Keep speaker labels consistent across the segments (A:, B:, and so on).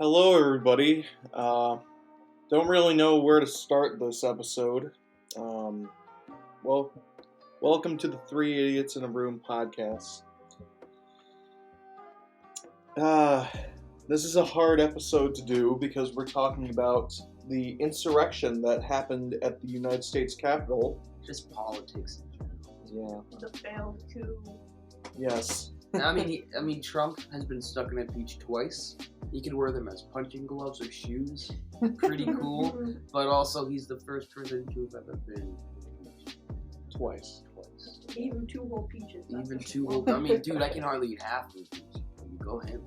A: Hello, everybody. Don't really know where to start this episode. Well, welcome to the Three Idiots in a Room podcast. This is a hard episode to do because we're talking about the insurrection that happened at the United States Capitol.
B: Just politics in general.
A: Yeah.
C: The failed coup.
A: Yes.
B: I mean, Trump has been stuck in a peach twice. He can wear them as punching gloves or shoes. Pretty cool. But also, he's the first president to have ever been impeached.
A: Twice.
C: Even two whole peaches.
B: Even two whole... I mean, dude, I can hardly eat half of these. Go ahead.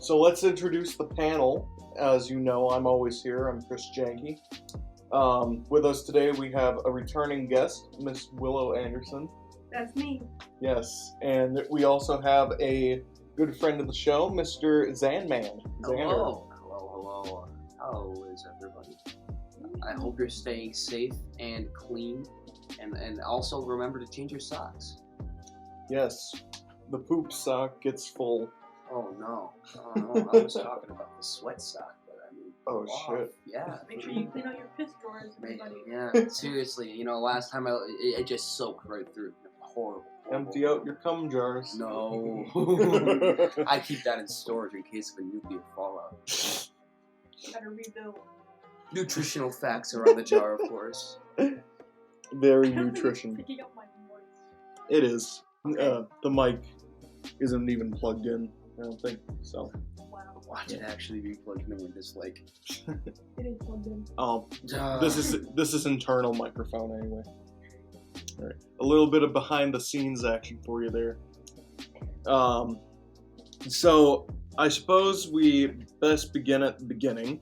A: So let's introduce the panel. As you know, I'm always here. I'm Chris Jahnke. With us today, we have a returning guest, Miss Willow Anderson.
C: That's me.
A: Yes, and we also have a good friend of the show, Mr. Xander.
B: Hello. How is everybody? I hope you're staying safe and clean, and also remember to change your socks.
A: Yes, the poop sock gets full.
B: Oh no, I was talking about the sweat sock, but I mean,
A: Oh shit.
B: Yeah.
C: Make sure you clean out your piss drawers, everybody.
B: Yeah, seriously, last time it just soaked right through. Horrible.
A: Empty out your cum jars.
B: No. I keep that in storage in case of a nuclear fallout.
C: Better rebuild.
B: Nutritional facts are on the jar, of course.
A: Very
C: I don't think
A: nutrition.
C: it's picking up my voice.
A: It is.
C: Okay.
A: The mic isn't even plugged in, I don't think, so.
C: Wow.
B: Watch it actually be plugged in with this, like...
C: It is plugged in.
A: Oh, this is internal microphone anyway. All right, a little bit of behind the scenes action for you there. So I suppose we best begin at the beginning.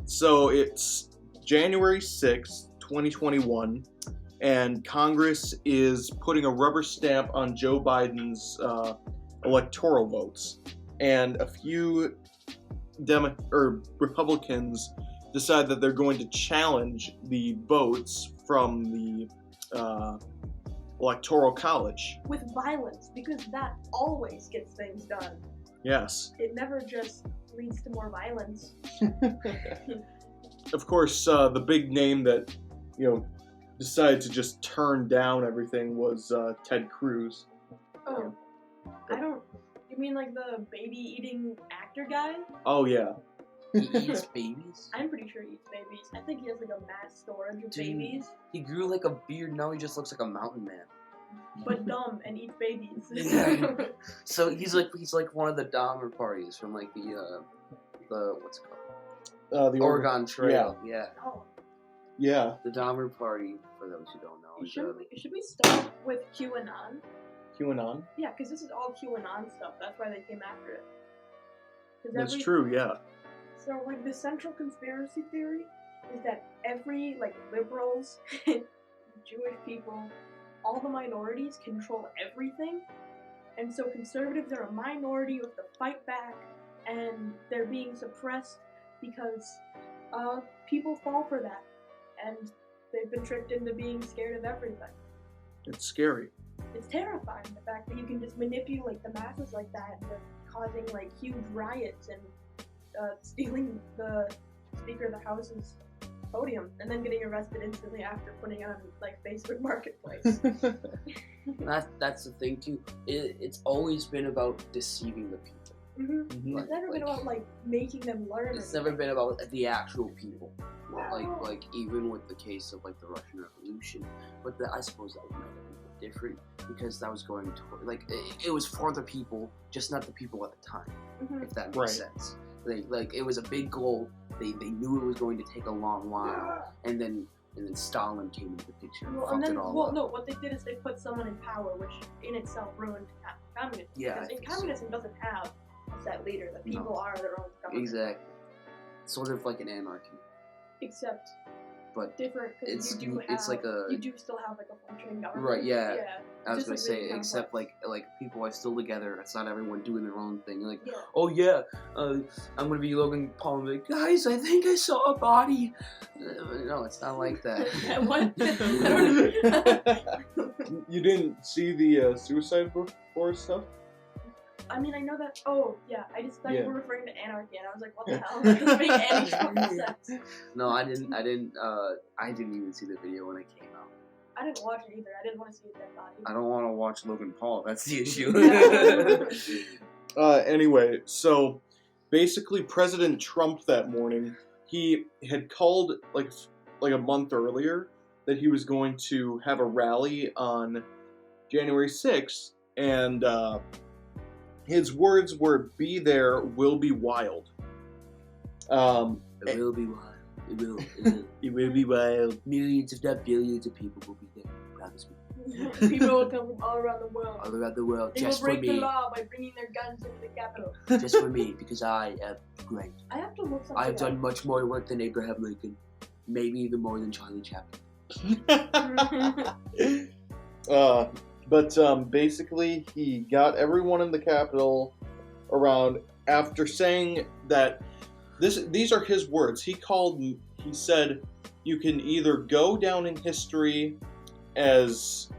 A: So it's January 6th, 2021, and Congress is putting a rubber stamp on Joe Biden's electoral votes, and a few Republicans decide that they're going to challenge the votes from the Electoral College.
C: With violence, because that always gets things done.
A: Yes.
C: It never just leads to more violence.
A: Of course, the big name that, decided to just turn down everything was Ted Cruz.
C: Oh. You mean like the baby-eating actor guy?
A: Oh, yeah.
B: He eats babies?
C: I'm pretty sure he eats babies. I think he has like a mass storage of
B: Dude.
C: babies.
B: He grew like a beard, now he just looks like a mountain man.
C: But dumb and eats babies.
B: Yeah. So he's like one of the Dahmer parties from like the what's it called?
A: The
B: Oregon Trail. Yeah.
C: Oh.
A: Yeah.
B: The Dahmer party, for those who don't know.
C: Should we start with QAnon?
A: QAnon?
C: Yeah, because this is all QAnon stuff. That's why they came after it.
A: That's true, yeah.
C: So, like, the central conspiracy theory is that every, liberals, Jewish people, all the minorities control everything, and so conservatives are a minority who have to fight back, and they're being suppressed because people fall for that, and they've been tricked into being scared of everything.
A: It's scary.
C: It's terrifying, the fact that you can just manipulate the masses like that, and causing, huge riots and stealing the Speaker of the House's podium, and then getting arrested instantly after putting on, Facebook Marketplace.
B: That's the thing, too. It's always been about deceiving the people.
C: Mm-hmm. Mm-hmm. It's never been about, making them learn.
B: It's never been about the actual people. Like even with the case of, the Russian Revolution. But I suppose that might have been different, because that was going toward, it was for the people, just not the people at the time, if that makes sense. It was a big goal. They knew it was going to take a long while, and then Stalin came into the picture and fucked it all up.
C: No, what they did is they put someone in power, which in itself ruined communism.
B: Yeah,
C: because communism doesn't have a set leader. The people are their own government.
B: Exactly. Sort of like an anarchy.
C: Except,
B: but
C: different.
B: It's
C: you do still have a functioning government.
B: Right. Yeah.
C: Yeah.
B: I was gonna say, except like people are still together. It's not everyone doing their own thing.
C: Yeah.
B: Oh yeah, I'm gonna be Logan Paul and be like, guys, I think I saw a body. No, it's not like that.
C: What?
A: You didn't see the Suicide Forest stuff?
C: I mean, I know that. Oh, yeah. I just thought
A: Yeah.
C: you were referring to anarchy, and I was like, what the hell? That doesn't make any fucking sense.
B: No, I didn't even see the video when it came out.
C: I didn't watch it either. I didn't want to see a dead body.
B: I don't want to watch Logan Paul. That's the issue.
A: Anyway, so basically President Trump that morning, he had called like a month earlier that he was going to have a rally on January 6th, and his words were, "Be there, will be wild."
B: It will be wild. It will.
A: It will be wild.
B: Millions, if not billions, of people will be there. Promise me.
C: People will come from all around the world.
B: All around the world,
C: They
B: just
C: will
B: for
C: break the
B: me.
C: law by bringing their guns into the Capitol.
B: Just for me, because I am great.
C: I have to look something
B: I've done
C: up.
B: much more work than Abraham Lincoln. Maybe even more than Charlie Chaplin.
A: But basically, he got everyone in the Capitol around after saying that these are his words. He said, "You can either go down in history as,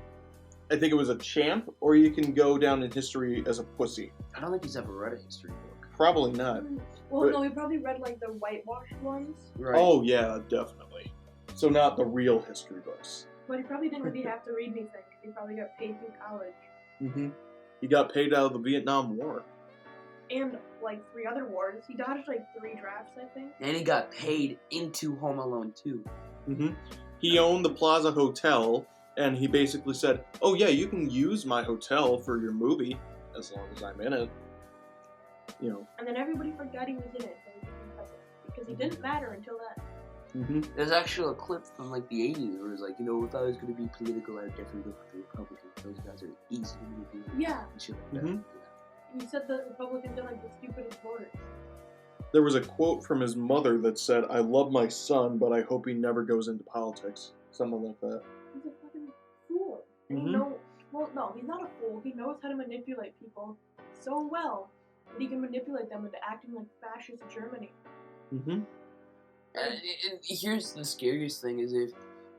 A: I think it was a champ, or you can go down in history as a pussy."
B: I don't think he's ever read a history book.
A: Probably not.
C: Well,
A: But-
C: no, we probably read like the whitewashed ones,
B: Right.
A: Oh yeah, definitely. So not the real history books.
C: but he probably didn't really have to read anything because he probably got paid through college
A: Mm-hmm. He got paid out of the Vietnam War.
C: and like 3 other wars. He dodged like 3 drafts, I think.
B: And he got paid into Home Alone 2.
A: Mm-hmm. He owned the Plaza Hotel, and he basically said, "Oh yeah, you can use my hotel for your movie as long as I'm in it." You know.
C: And then everybody forgot he was in it because he didn't matter until then.
A: Mm-hmm.
B: There's actually a clip from like the 80s where it was like, if I was going to be political, I'd definitely go for the Republicans. Those guys are easy to manipulate.
C: Yeah.
B: And shit like
A: Mhm.
B: that.
C: He said the Republicans are like the stupidest voters.
A: There was a quote from his mother that said, "I love my son, but I hope he never goes into politics." Something like that.
C: He's a fucking fool. And
A: Mhm.
C: he well, no, he's not a fool. He knows how to manipulate people so well that he can manipulate them into acting like fascist Germany.
A: Mm-hmm.
B: And here's the scariest thing is if,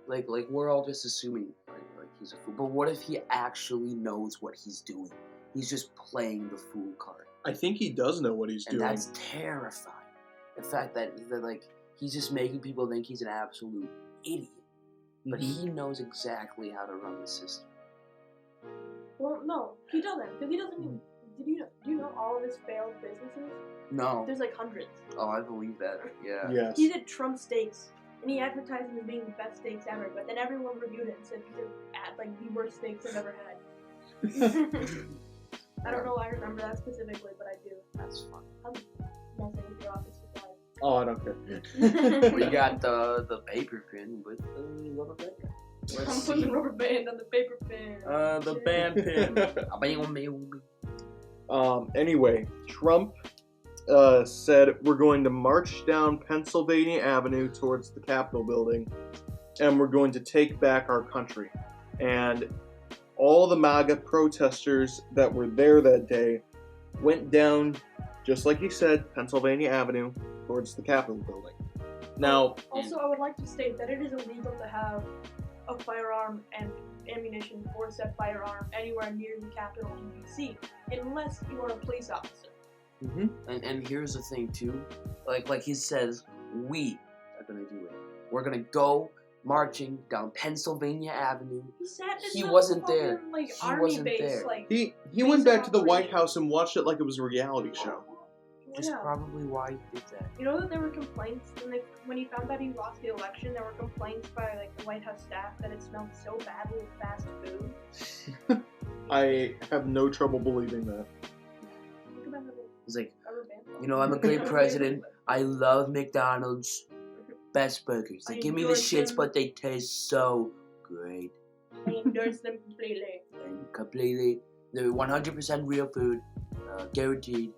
B: like we're all just assuming like he's a fool. But what if he actually knows what he's doing? He's just playing the fool card.
A: I think he does know what he's
B: And
A: doing.
B: that's terrifying. The fact that like he's just making people think he's an absolute idiot. But
A: Mhm.
B: he knows exactly how to run the system.
C: Well, no, he doesn't, because he doesn't even. Do you know all of his failed businesses?
B: No.
C: There's like hundreds.
B: Oh, I believe that. Yeah.
A: Yes.
C: He did Trump steaks, and he advertised them as being the best steaks ever. But then everyone reviewed it and said these are like the worst steaks I've ever had. I don't know why I remember that specifically, but I do.
B: That's fun.
C: I'm messing with your office supplies.
A: Oh, I don't care.
B: We got the paper pin with the rubber band.
C: I'm
B: Let's
C: putting
B: see.
C: the rubber band on the paper pin.
B: The band pin.
A: Anyway, Trump said we're going to march down Pennsylvania Avenue towards the Capitol building, and we're going to take back our country. And all the MAGA protesters that were there that day went down, just like he said, Pennsylvania Avenue towards the Capitol building. Now,
C: Also, I would like to state that it is illegal to have a firearm and ammunition for said firearm anywhere near the Capitol in D.C. unless you are a police officer.
B: And here's the thing too, like he says, we are gonna do it. We're gonna go marching down Pennsylvania Avenue.
C: He said it's
B: He
C: not
B: wasn't
C: fucking,
B: there.
C: Like
B: He
C: army
B: wasn't
C: base,
B: there.
C: like
A: he went back to the White
C: operation.
A: House and watched it like it was a reality show.
B: That's
C: yeah.
B: probably why he did that.
C: You know that there were complaints when he found out he lost the election. There were complaints by like the White House staff that it smelled so badly of fast food.
A: I have no trouble believing that.
C: Look at that little
B: He's like,
C: rubber band.
B: you know, I'm a great president. I love McDonald's. Best burgers. They
C: I
B: give me the
C: endorse
B: shits,
C: them.
B: but they taste so great.
C: I endorse them completely.
B: And completely, they're 100% real food, guaranteed.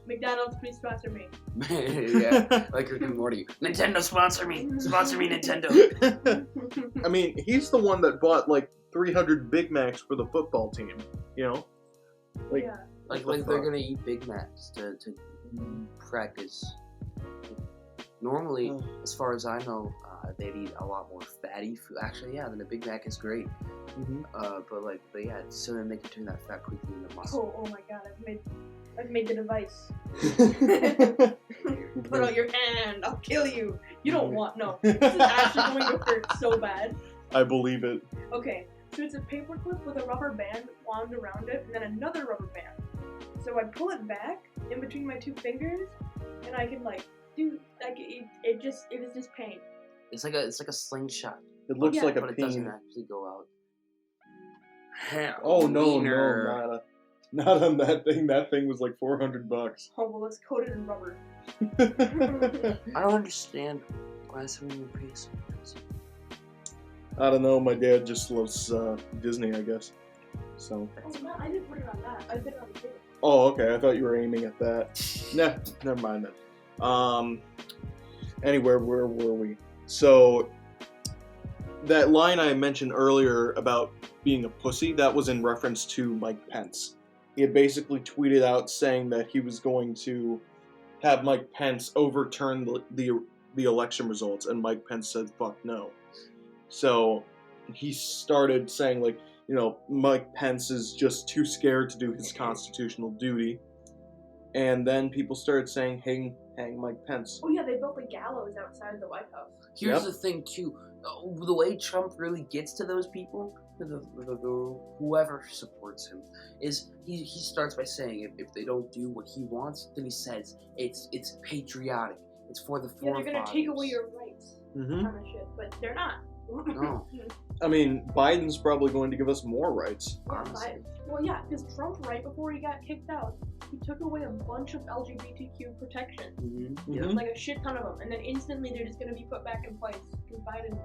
C: McDonald's, please sponsor me.
B: Yeah, like Rick and Morty. Nintendo, sponsor me, Nintendo.
A: I mean, he's the one that bought like 300 Big Macs for the football team. You know, like
C: Yeah.
B: Like
A: what the
B: they're
A: fuck?
B: gonna eat Big Macs to practice. Normally, as far as I know, they'd eat a lot more fatty food. Actually, yeah, then a Big Mac is great. But yeah, so then they can turn that fat quickly into muscle.
C: Oh my god, I've made the device. Put out your hand, I'll kill you. You don't want, no. This is actually going to hurt so bad.
A: I believe it.
C: Okay, so it's a paperclip with a rubber band wound around it, and then another rubber band. So I pull it back in between my 2 fingers, and I can it was just pain.
B: It's like a slingshot.
A: It looks like a
B: but it
A: peen.
B: doesn't actually go out.
A: Oh no, not on that thing. That thing was like $400.
C: Oh well, it's coated in rubber.
B: I don't understand why someone would pay so much.
A: I don't know. My dad just loves Disney, I guess. So.
C: Oh no, I didn't put it on that. I put it on the table.
A: Oh, okay. I thought you were aiming at that. Nah, never mind then. Anyway, where were we? So, that line I mentioned earlier about being a pussy, that was in reference to Mike Pence. He had basically tweeted out saying that he was going to have Mike Pence overturn the election results, and Mike Pence said, fuck no. So, he started saying, like, you know, Mike Pence is just too scared to do his constitutional duty. And then people started saying, hang Mike Pence.
C: Oh yeah, they built a gallows outside the White House.
B: Here's the thing, too. The way Trump really gets to those people, whoever supports him, is he starts by saying if they don't do what he wants, then he says it's patriotic. It's for the forefathers.
C: Yeah, they're going to take away your rights.
A: Mm-hmm.
C: Kind of shit, but they're not.
B: No.
A: I mean, Biden's probably going to give us more rights.
B: Honestly.
C: Well, yeah, because Trump, right before he got kicked out, he took away a bunch of LGBTQ protection.
B: Mm-hmm.
A: Yeah.
C: Like a shit ton of them. And then instantly they're just going to be put back in place. Because Biden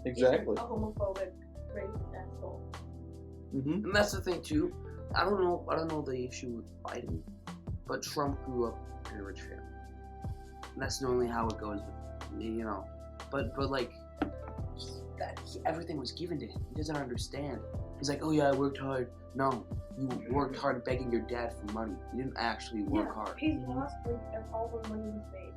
A: Exactly.
C: is a homophobic, racist asshole.
B: And that's the thing, too. I don't know the issue with Biden, but Trump grew up in a rich family. And that's normally how it goes with, you know. But like, everything was given to him. He doesn't understand. He's like, oh yeah, I worked hard. No, you worked hard begging your dad for money. You didn't actually work hard.
C: He's lost like all the money he's made.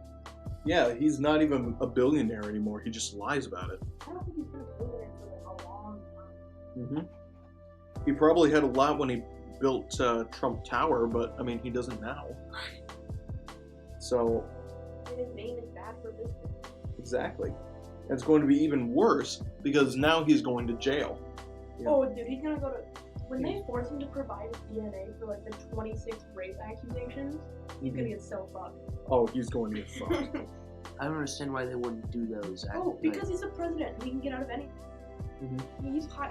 A: Yeah, he's not even a billionaire anymore. He just lies about it.
C: I don't think he's been a billionaire for like a long time.
A: He probably had a lot when he built Trump Tower, but I mean, he doesn't now. So.
C: And his name is bad for business.
A: Exactly. And it's going to be even worse because now he's going to jail. Yeah.
C: Oh, dude, he's gonna go to. When they force him to provide his DNA for like the 26 rape accusations, he's gonna get so fucked.
A: Oh, he's going to get fucked.
B: I don't understand why they wouldn't do those.
C: Oh, because he's the president. He can get out of anything.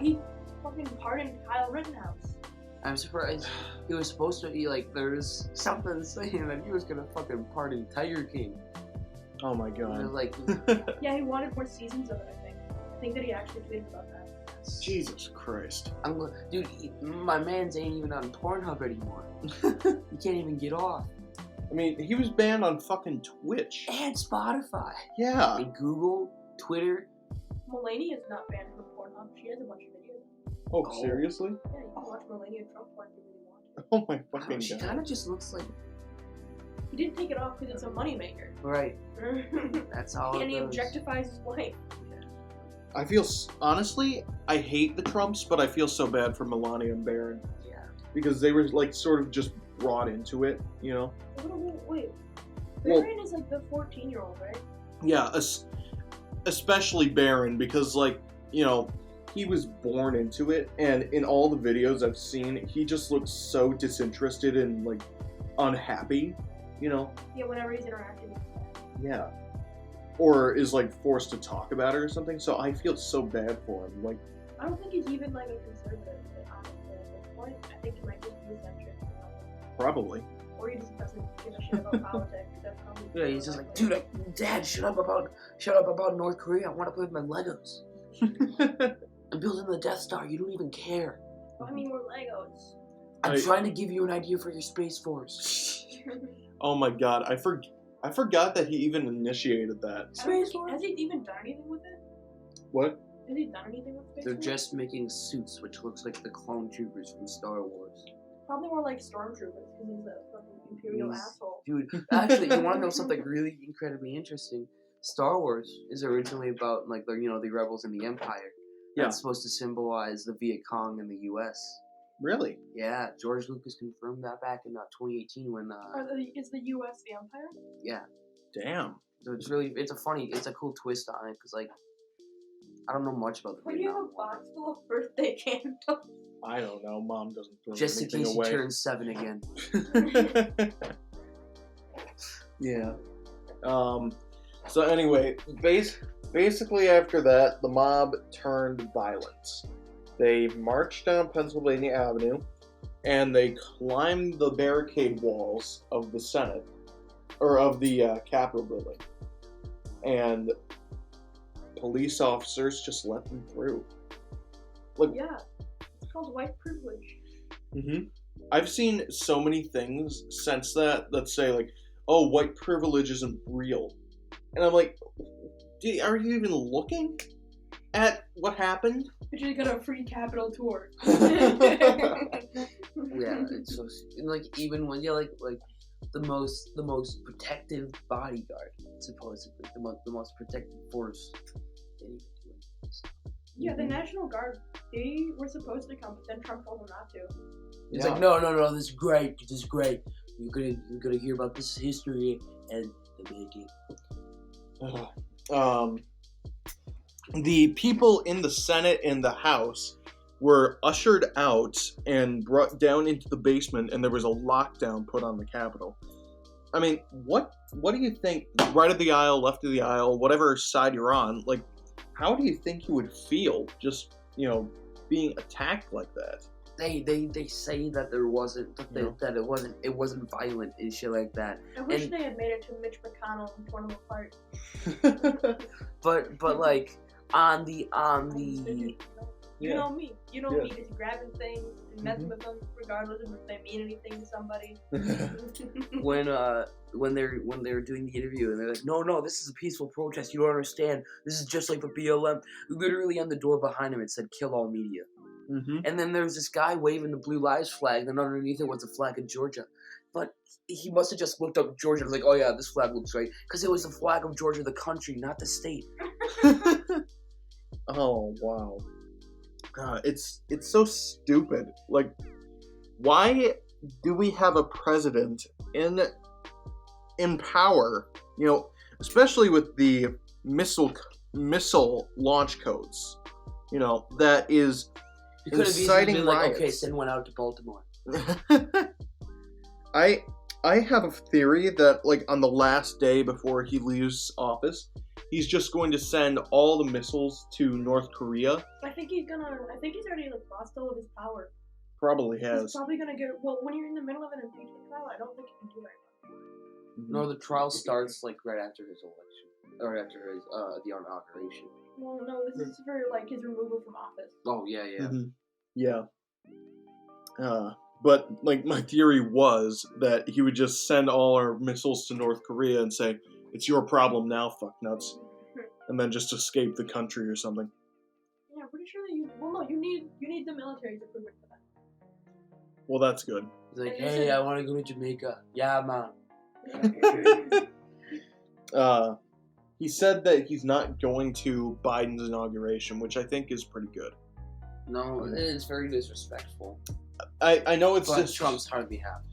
C: He fucking pardoned Kyle Rittenhouse.
B: I'm surprised. He was supposed to be like, there's something saying that he was gonna fucking pardon Tiger King.
A: Oh my god.
B: And like,
C: yeah, he wanted more seasons of it, I think. I think that he actually tweeted about that.
A: Jesus Christ.
B: Dude, my man's ain't even on Pornhub anymore. He can't even get off.
A: I mean, he was banned on fucking Twitch.
B: And Spotify.
A: Yeah.
B: And Google, Twitter.
C: Melania is not banned from Pornhub. She has a bunch of videos.
A: Oh, seriously?
C: Yeah, you can watch Melania Trump porn if you really want.
A: Oh my fucking god.
B: She kind of just looks like...
C: He didn't take it off because it's a moneymaker.
B: Right. That's all.
C: And he objectifies his wife.
A: I feel, honestly, I hate the Trumps, but I feel so bad for Melania and Barron.
B: Yeah.
A: Because they were, like, sort of just brought into it, you know?
C: Wait. Barron is, like, the 14-year-old, right?
A: Yeah, especially Barron, because, like, you know, he was born into it, and in all the videos I've seen, he just looks so disinterested and, like, unhappy, you know?
C: Yeah, whenever he's interacting with her.
A: Yeah. Or is, like, forced to talk about it or something, so I feel so bad for him, like...
C: I don't think he's even, like, a conservative, honestly, at this point. I think he might just be a centrist.
A: Probably.
C: Or he just doesn't give a shit about politics.
B: Yeah, he's just like, dude, Dad, shut up about North Korea. I want to play with my Legos. I'm building the Death Star. You don't even care.
C: Well, I mean, we're Legos.
B: I'm trying to give you an idea for your Space Force.
A: Oh my god, I forgot that he even initiated that.
C: Space Force? Has he even done anything with it?
A: What?
C: Has he done anything with Space
B: They're
C: Force?
B: just making suits, which looks like the clone troopers from Star Wars.
C: Probably more like stormtroopers, because he's a fucking imperial asshole.
B: Dude, actually, you want to know something really incredibly interesting? Star Wars is originally about, like, the rebels in the Empire.
A: Yeah.
B: That's supposed to symbolize the Viet Cong in the U.S.
A: Really?
B: Yeah, George Lucas confirmed that back in 2018 when.
C: Is the U.S. the Empire?
B: Yeah.
A: Damn.
B: So it's a cool twist on it, because, like, I don't know much about the
C: Why do you have
B: Vietnam
C: a
B: War.
C: box full of birthday candles?
A: I don't know. Mom doesn't throw
B: Just in
A: anything
B: case
A: away.
B: he turns 7 again.
A: Yeah. So anyway, basically after that, the mob turned violent. They marched down Pennsylvania Avenue, and they climbed the barricade walls of the Senate, or of the Capitol building, and police officers just let them through. Like,
C: Yeah, it's called white privilege.
A: Mm-hmm. I've seen so many things since that say, like, oh, white privilege isn't real. And I'm like, are you even looking at what happened?
C: But you got a free Capitol tour.
B: Yeah, it's so, like, even when you're like the most protective bodyguard, supposedly the most protective force.
C: Yeah, the National Guard, they were supposed to come, but then Trump told them not to.
B: It's like, no, this is great. You're gonna hear about this history and the making.
A: The people in the Senate and the House were ushered out and brought down into the basement, and there was a lockdown put on the Capitol. I mean, what do you think? Right of the aisle, left of the aisle, whatever side you're on, like, how do you think you would feel just, being attacked like that?
B: They say that there wasn't that it wasn't violent and shit like that.
C: I wish they had made it to Mitch McConnell and torn him apart.
B: but like on the
C: You know me. You know me, just grabbing things and messing with them, regardless of if they mean anything to somebody.
B: when they're doing the interview and they're like, no, this is a peaceful protest. You don't understand. This is just like the BLM. Literally on the door behind him it said "Kill all media."
A: Mm-hmm.
B: And then there was this guy waving the Blue Lives flag, and underneath it was a flag of Georgia. But he must have just looked up Georgia and was like, oh yeah, this flag looks right. Because it was the flag of Georgia, the country, not the state.
A: Oh, wow. It's so stupid. Like, why do we have a president in power, especially with the missile launch codes, that is inciting
B: been
A: riots.
B: Like, okay, send one out to Baltimore.
A: I have a theory that, like, on the last day before he leaves office, he's just going to send all the missiles to North Korea.
C: I think he's already lost all of his power.
A: Probably has.
C: He's probably gonna get. Well, when you're in the middle of an impeachment trial, I don't think you can do that.
B: No, the trial starts like right after his election, or after his the inauguration.
C: Well, no, this is for like his removal from office.
B: Oh yeah.
A: Mm-hmm. Yeah. But like my theory was that he would just send all our missiles to North Korea and say, "It's your problem now, fucknuts," and then just escape the country or something.
C: Yeah, I'm pretty sure that you need the military to prove it for that.
A: Well, that's good.
B: He's like, hey, I want to go to Jamaica. Yeah, man.
A: He said that he's not going to Biden's inauguration, which I think is pretty good.
B: No, it's very disrespectful.
A: I know it's
B: but Trump's hardly happy.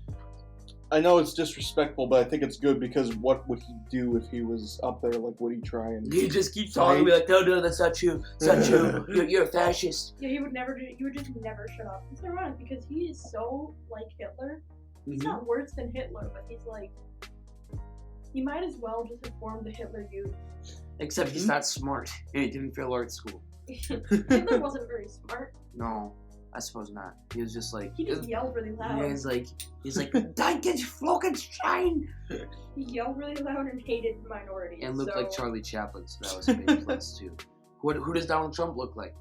A: I know it's disrespectful, but I think it's good because what would he do if he was up there? Like, would he try and...
B: He just keeps talking and be like, no, that's not you. It's not you. You're a fascist.
C: Yeah, he would just never shut up. It's ironic because he is so like Hitler. He's not worse than Hitler, but he's like... He might as well just have formed the Hitler Youth.
B: Except he's not smart. He didn't fail art school.
C: Hitler wasn't very smart.
B: No, I suppose not. He was just like...
C: He just yelled really loud.
B: Yeah, he's like, Danke, Flockenstein!
C: He yelled really loud and hated minorities.
B: And looked like Charlie Chaplin, so that was a big plus too. Who does Donald Trump look like?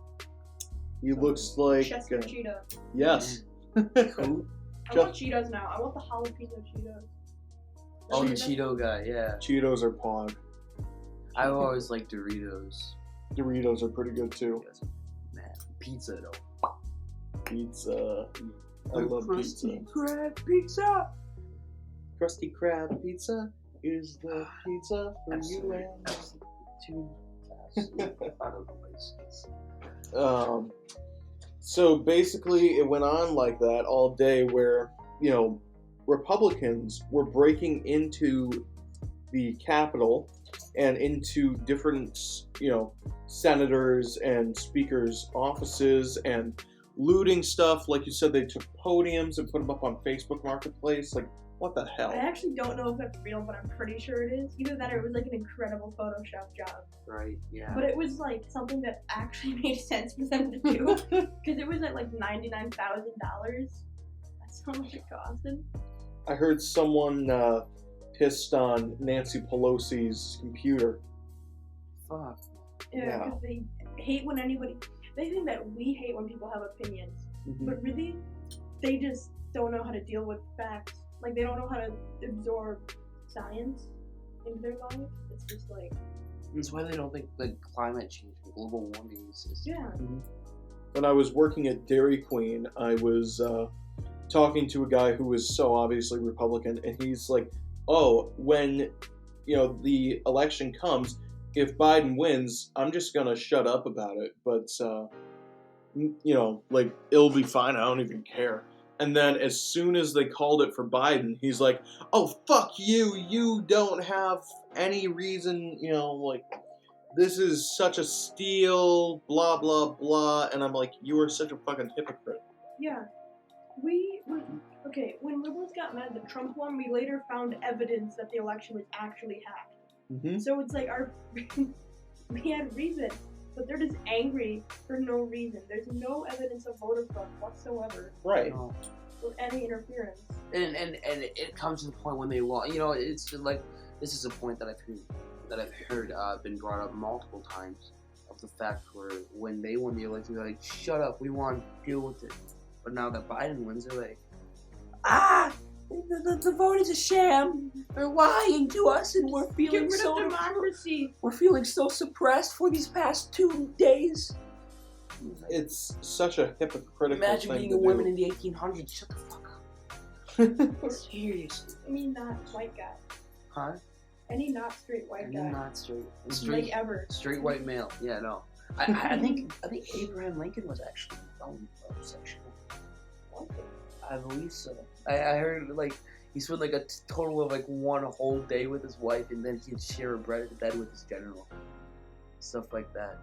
A: He looks like...
C: Chester Cheetah.
A: Yes.
B: Who?
C: I want Cheetos now. I want the jalapeno Cheetos.
B: Oh, the Cheeto guy, yeah.
A: Cheetos are pog.
B: I've always liked Doritos.
A: Doritos are pretty good too.
B: Man, pizza though.
A: Pizza. I love pizza.
B: Crab pizza.
A: Krusty Krab pizza is the pizza for you and...
B: Too fast. Out of the places.
A: So basically, it went on like that all day where, Republicans were breaking into the Capitol and into different, senators and speakers' offices and looting stuff. Like you said, they took podiums and put them up on Facebook Marketplace. Like, what the hell?
C: I actually don't know if that's real, but I'm pretty sure it is. Either that or it was like an incredible Photoshop job.
B: Right, yeah.
C: But it was like something that actually made sense for them to do. Because it was at like $99,000. That's how much it costed.
A: I heard someone pissed on Nancy Pelosi's computer.
B: Fuck.
C: Yeah, because they hate when they think that we hate when people have opinions.
A: Mm-hmm.
C: But really, they just don't know how to deal with facts. Like, they don't know how to absorb science into their life. It's just like...
B: That's why they don't think like climate change and global warming is...
C: Yeah.
A: Mm-hmm. When I was working at Dairy Queen, I was talking to a guy who was so obviously Republican, and he's like, oh, when, the election comes, if Biden wins, I'm just going to shut up about it. But, it'll be fine. I don't even care. And then as soon as they called it for Biden, he's like, oh, fuck you. You don't have any reason, this is such a steal, blah, blah, blah. And I'm like, you are such a fucking hypocrite.
C: Yeah. When liberals got mad that Trump won, we later found evidence that the election was actually hacked.
A: Mm-hmm.
C: So it's like we had reason, but they're just angry for no reason. There's no evidence of voter fraud whatsoever.
A: Right.
C: Or any interference.
B: And it comes to the point when they lost. It's like, this is a point that I've heard been brought up multiple times, of the fact where when they won the election, they're like, shut up, we want to deal with it. But now that Biden wins, they're like, the vote is a sham. They're lying to us, and we're feeling
C: Get rid of democracy.
B: We're feeling so suppressed for these past 2 days.
A: It's such a hypocritical
B: Imagine
A: thing
B: being
A: to
B: a woman
A: do.
B: in the 1800s. Shut the fuck up. Seriously.
C: Any not white guy.
B: Huh?
C: Any not straight white guy.
B: Not straight.
C: Like ever.
B: Straight white male. Yeah, no. I think Abraham Lincoln was actually homosexual. I believe so. I heard like he spent like a total of like one whole day with his wife, and then he'd share a bed with his general. Stuff like that.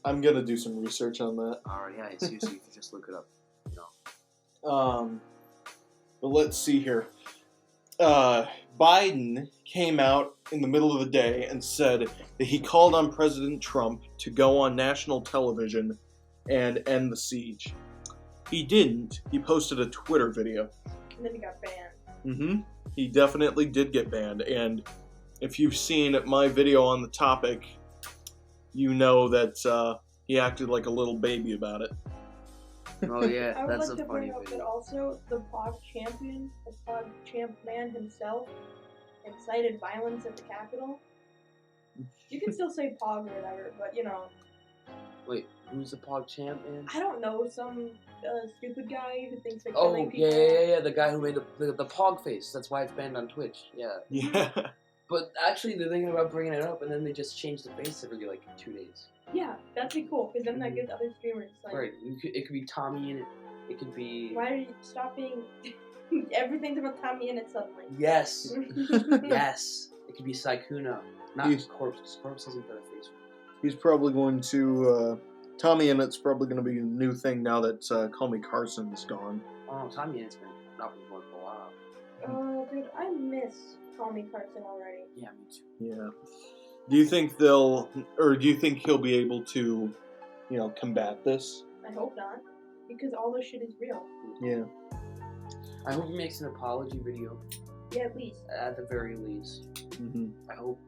A: I'm gonna do some research on that.
B: Alright, yeah, seriously, you can just look it up.
A: But let's see here. Biden came out in the middle of the day and said that he called on President Trump to go on national television and end the siege. He didn't. He posted a Twitter video.
C: And then he got banned.
A: Mm-hmm. He definitely did get banned. And if you've seen my video on the topic, you know that he acted like a little baby about it.
B: Oh yeah,
C: I would
B: that's
C: like
B: a
C: to
B: funny
C: bring up that
B: video.
C: also the POG champion, the POG champ man himself, incited violence at the Capitol. You can still say POG or whatever, but
B: Wait, who's the POG champion?
C: I don't know, some stupid guy who thinks they're
B: Oh,
C: killing people.
B: yeah, the guy who made the POG face. That's why it's banned on Twitch. Yeah.
A: Yeah.
B: But actually, they're thinking about bringing it up, and then they just change the face every like 2 days.
C: Yeah, that'd be cool, because then that gives other streamers like...
B: Right. It could be Tommy in it. It could be...
C: Why are you stop being... Everything's about Tommy in it suddenly.
B: Yes. Yes. It could be Sykkuno. Not Corpse. Corpse hasn't got a face.
A: He's probably going to... Tommy Innett's probably going to be a new thing now that Call Me Carson's gone.
B: Oh, Tommy Innett's been not been going for a while.
C: Oh, dude, I miss Call Me Carson already.
B: Yeah, me too.
A: Yeah. Do you think do you think he'll be able to, combat this?
C: I hope not, because all this shit is real.
A: Yeah.
B: I hope he makes an apology video.
C: Yeah, at least.
B: At the very least.
A: Mm-hmm.
B: I hope,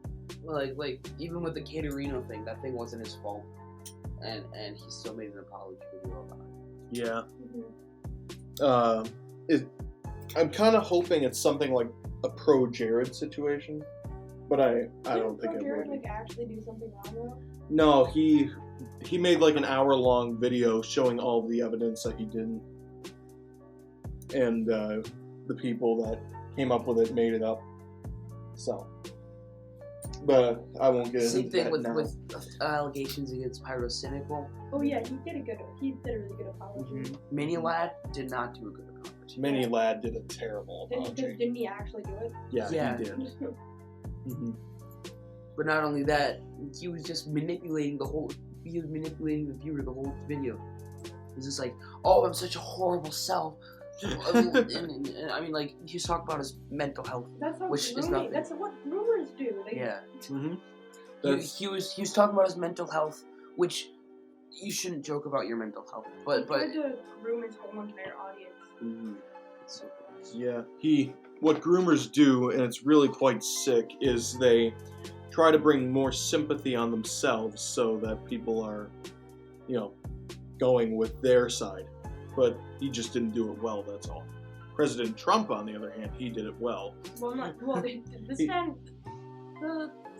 B: like even with the Caterino thing, that thing wasn't his fault, and he still made an apology video about it.
A: Yeah.
C: Mm-hmm.
A: I'm kind of hoping it's something like a pro Jared situation, but I don't think it
C: Jared
A: would.
C: actually do something wrong though?
A: No, he made like an hour-long video showing all the evidence that he didn't. and the people that came up with it made it up. So, but I won't get
B: Same
A: into
B: thing
A: that
B: with
A: now.
B: allegations against Pyrocynical.
C: Oh yeah, he did a really good apology.
B: Mini Lad did not do a good apology.
A: Mini Lad did a terrible apology.
C: Didn't he actually do it?
B: Yeah.
A: He did. Mm-hmm.
B: But not only that, he was just manipulating he was manipulating the viewer the whole video. He's just like, oh, I'm such a horrible self. and I mean, like, he's talking about his mental health.
C: That's what
B: Which is nothing.
C: That's what rumors do.
B: Yeah.
A: Mm-hmm.
B: He was talking about his mental health, which you shouldn't joke about your mental health. But
C: He tried to groom his whole entire audience.
B: So,
A: Yeah, what groomers do, and it's really quite sick, is they try to bring more sympathy on themselves so that people are, going with their side. But he just didn't do it well, that's all. President Trump, on the other hand, he did it well.
C: Well, the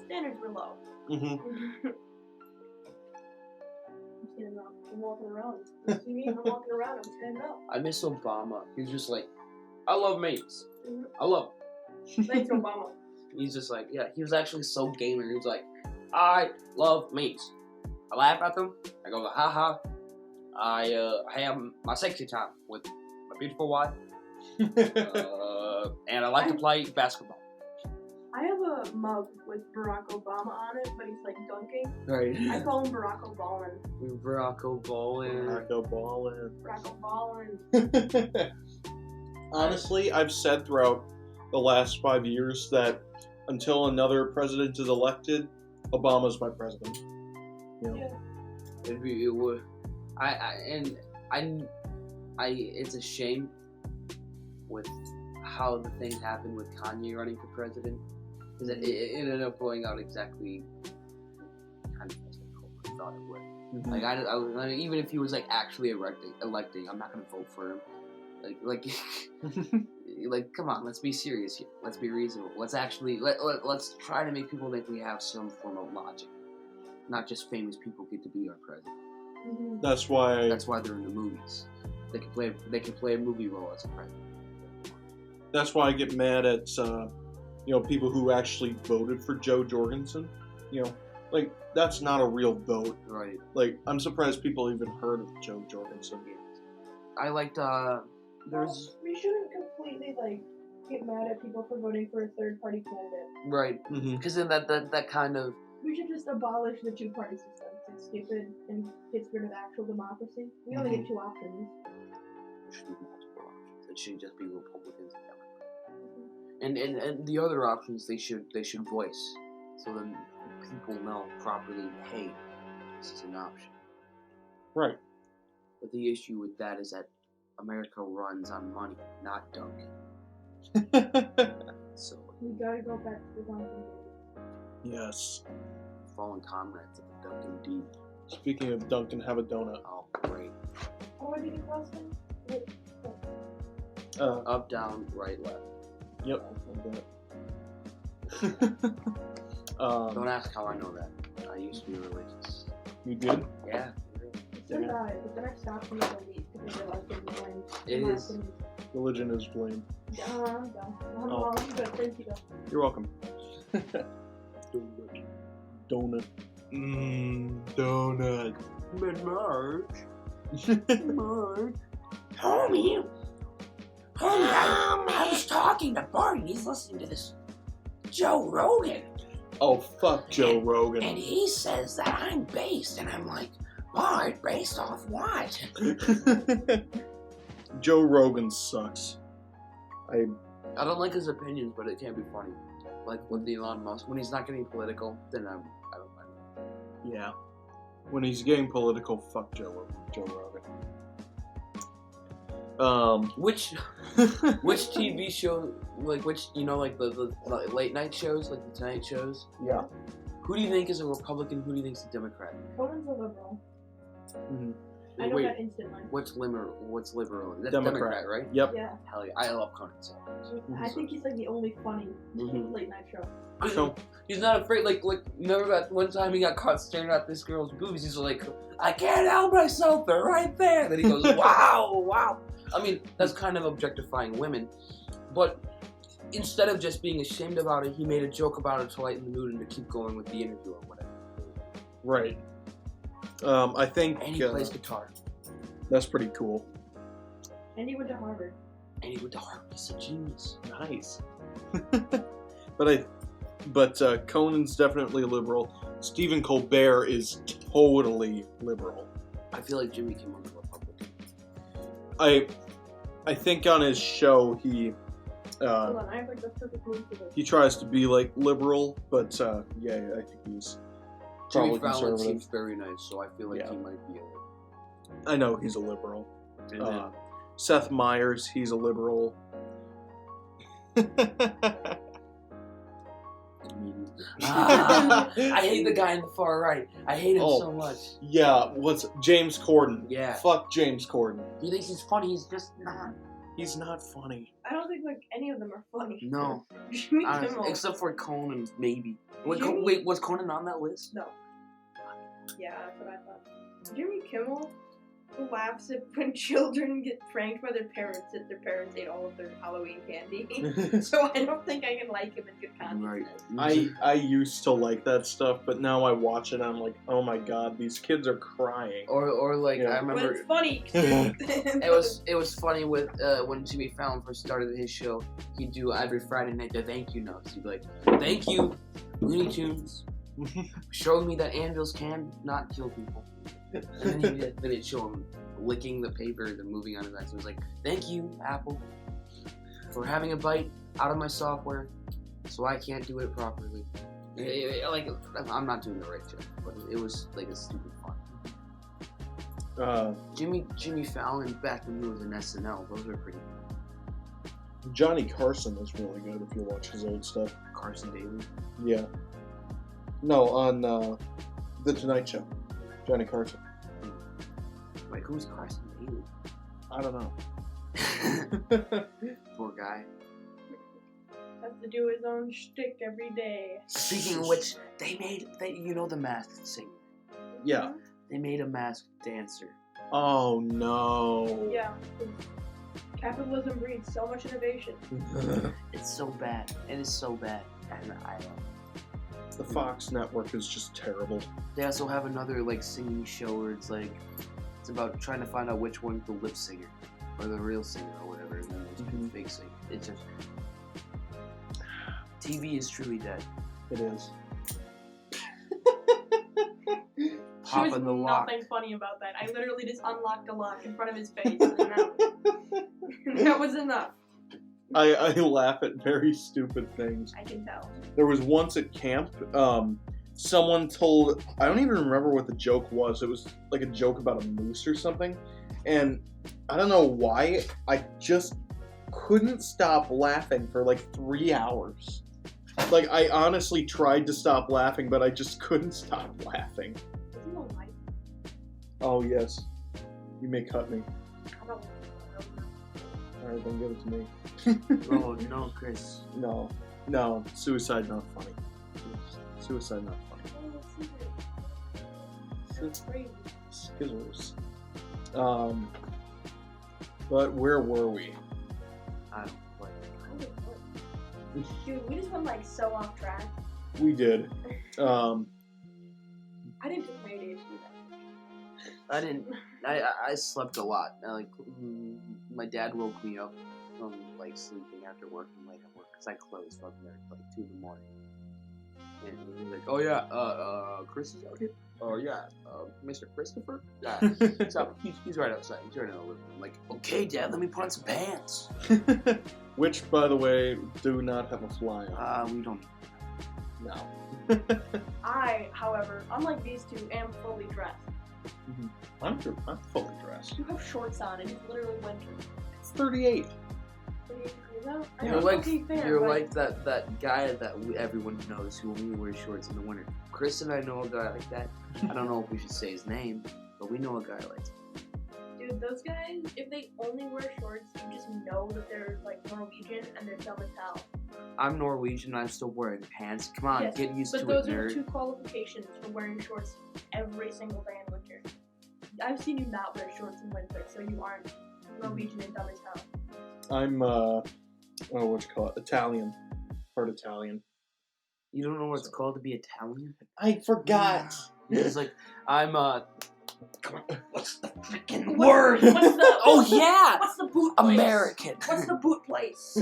C: standards were low.
A: Mm-hmm.
C: I'm walking around. You see me? I'm walking around. I'm standing up.
B: I miss Obama. He was just like, I love mates. I love
C: Thanks, Obama.
B: He's just like, yeah, he was actually so gamer. He was like, I love mates. I laugh at them. I go, haha. I have my sexy time with my beautiful wife. And I like to play basketball.
C: I have a mug with Barack Obama on it, but he's like dunking.
B: Right.
C: I call him Barack Obama.
B: Barack Obama.
C: Barack Obama.
A: Honestly, I've said throughout the last 5 years that until another president is elected, Obama's my president.
C: Yeah.
B: It would. It's a shame with how the thing happened with Kanye running for president, because it ended up going out exactly kind of as I thought it would.
A: Mm-hmm.
B: Like I even if he was like actually electing, I'm not gonna vote for him. Like come on, let's be serious here. Let's be reasonable. Let's actually let's try to make people think we have some form of logic, not just famous people get to be our president.
C: Mm-hmm.
A: That's why
B: they're in the movies. They can play a movie role as a president.
A: That's why I get mad at people who actually voted for Joe Jorgensen. Like that's not a real vote.
B: Right.
A: Like I'm surprised people even heard of Joe Jorgensen.
B: I liked there's
C: we shouldn't completely get mad at people for voting for a third party candidate.
B: right, because then that kind of
C: we should just abolish the two party system. It's stupid and gets rid of actual democracy. We only get two options.
B: there should be multiple options. It shouldn't just be Republicans and Democrats. And the other options they should voice so then people know properly. Hey, this is an option.
A: Right.
B: But the issue with that is that America runs on money, not dunking. So
C: We gotta go back to the dunking days.
A: Yes.
B: fallen comrades of the Dunkin' D.
A: Speaking of Dunkin', have a donut.
B: Oh, great.
C: Oh, what did you cross them?
B: Up, down, right, left.
A: Yep.
B: Don't ask how I know that. I used to be religious.
A: You did?
B: Yeah.
C: So did I, but then I stopped being elite because I realized it was blind.
B: It is.
A: Religion is blame.
C: I'm done. I'm wrong, but thank you though.
A: You're welcome. Donut. Donut.
B: But Marge. Homie, I was talking to Bart and he's listening to this Joe Rogan.
A: Oh, fuck Joe Rogan.
B: And he says that I'm based, and I'm like, Bart, based off what?
A: Joe Rogan sucks.
B: I don't like his opinions, but it can be funny. Like with Elon Musk, when he's not getting political, then I don't mind.
A: Yeah. When he's getting political, fuck Joe Rogan.
B: Which TV show, like the late night shows, like the Tonight shows?
A: Yeah.
B: Who do you think is a Republican? Who do you think is a Democrat?
C: Conan's a liberal.
A: Mm-hmm.
C: I know
B: Wait,
C: that instantly.
B: What's liberal? That's
A: Democrat.
B: right?
A: Yep.
C: Yeah.
B: Hell yeah, I love Conan so much.
C: I think he's like the only funny
B: Mhm.
C: late night show.
A: So,
B: He's not afraid. Like remember that one time he got caught staring at this girl's boobs? He's like, I can't help myself, they're right there. Then he goes, wow. I mean, that's kind of objectifying women, but instead of just being ashamed about it, he made a joke about it to lighten the mood and to keep going with the interview or whatever.
A: Right. I think
B: And he plays guitar.
A: that's pretty cool.
C: And he went to Harvard.
B: And he went to Harvard. He's a genius.
A: Nice. But Conan's definitely liberal. Stephen Colbert is totally liberal.
B: I feel like Jimmy Kimmel's a Republican.
A: I think on his show he
C: Hold on, I have like the perfect word for this.
A: he tries to be like liberal, but yeah, I think he's
B: Jimmy
A: probably
B: Fallon
A: conservative.
B: seems very nice, so I feel like
A: Yeah.
B: he might be a
A: I know he's a liberal.
B: And then
A: Seth Meyers, he's a liberal.
B: comedian. I hate the guy in the far right. I hate him so much.
A: Yeah, what's James Corden?
B: Yeah.
A: Fuck James Corden.
B: He thinks he's funny. He's just not.
A: He's not funny.
C: I don't think like any of them are funny.
B: No.
C: Jimmy
B: Honestly,
C: Kimmel.
B: except for Conan, maybe. Wait,
C: Jimmy-
B: wait, was Conan on that list?
C: No. Yeah, that's what I thought. Jimmy Kimmel laughs at when children get pranked by their parents that their parents ate all of their Halloween candy. So I don't think I can like him in good consciousness.
A: I used to like that stuff, but now I watch it and I'm like, oh my god, these kids are crying.
B: Or like
A: Yeah.
B: I
C: But
B: remember
C: it's funny.
B: it was funny with when Jimmy Fallon first started his show. He'd do every Friday night the thank you notes. He'd be like, "Thank you, Looney Tunes, showing me that anvils can not kill people." And then it'd show him licking the paper and moving on his eyes. It was like, "Thank you, Apple, for having a bite out of my software, so I can't do it properly." Like I'm not doing the right job, but it was like a stupid fun. Jimmy Fallon back when he was in SNL, those are pretty good.
A: Johnny Carson is really good if you watch his old stuff.
B: Carson Daly.
A: Yeah. No, on The Tonight Show. Johnny Carson.
B: Wait, who's Carson Daly?
A: I don't know.
B: Poor guy.
C: Has to do his own shtick every day.
B: Speaking of which, you know the Masked Singer.
A: Yeah.
B: They made a masked dancer.
A: Oh no.
C: Yeah. Capitalism breeds so much innovation.
B: It's so bad. It is so bad. And
A: The Fox network is just terrible.
B: they also have another like singing show where it's like it's about trying to find out which one's the lip singer or the real singer or whatever, and then there's
A: Mhm.
B: fake singer. It's just TV is truly dead.
A: It is.
C: There was
B: Popping the lock.
C: nothing funny about that. I literally just unlocked a lock in front of his face, and that was enough.
A: I laugh at very stupid things.
C: I can tell.
A: There was once at camp, someone told, I don't even remember what the joke was. It was like a joke about a moose or something. And I don't know why, I just couldn't stop laughing for like 3 hours. Like, I honestly tried to stop laughing, but I just couldn't stop laughing.
C: Isn't the light?
A: Oh, yes. You may cut me.
C: I don't know.
A: Alright, then give it to me.
B: Oh no, Chris.
A: No, suicide not funny. Suicide not funny.
C: That's crazy.
A: Skizzles. But where were we?
B: I don't like it.
C: Dude, we just went like so off track.
A: We did.
C: I didn't take my ADHD
B: I didn't. I slept a lot. My dad woke me up from like sleeping after working late at work because I closed up there at like 2 in the morning. And he was like, "Oh yeah, Chris is out here. Oh yeah, Mr. Christopher. Yeah, he's right outside. He's right in the living room." I'm like, "Okay, Dad, let me put on some pants."
A: Which, by the way, do not have a fly on.
B: We don't.
A: No.
C: I, however, unlike these two, am fully dressed.
A: I'm fully dressed.
C: You have shorts on, and it's literally winter.
A: It's 38.
C: 38 degrees out. I
A: You're
C: know,
B: You're like
C: okay, fair,
B: you're
C: but
B: like that guy that everyone knows who only wears shorts in the winter. Chris and I know a guy like that. I don't know if we should say his name, but we know a guy like that.
C: Dude, those guys, if they only wear shorts, you just know that they're like Norwegian and they're dumb as hell.
B: I'm Norwegian and I'm still wearing pants. Come on,
C: Yes,
B: get used
C: But
B: to
C: those
B: it,
C: are
B: nerd.
C: two qualifications for wearing shorts every single day in winter. I've seen you not wear shorts in winter, so you aren't Norwegian and dumb as hell.
A: I'm Italian. Part Italian.
B: You don't know what it's called to be Italian?
A: I forgot.
B: It's like, I'm come on, what's the freaking
C: What's
B: word?
C: the-
B: Oh yeah!
C: What's the boot place?
B: American.
C: What's the boot place?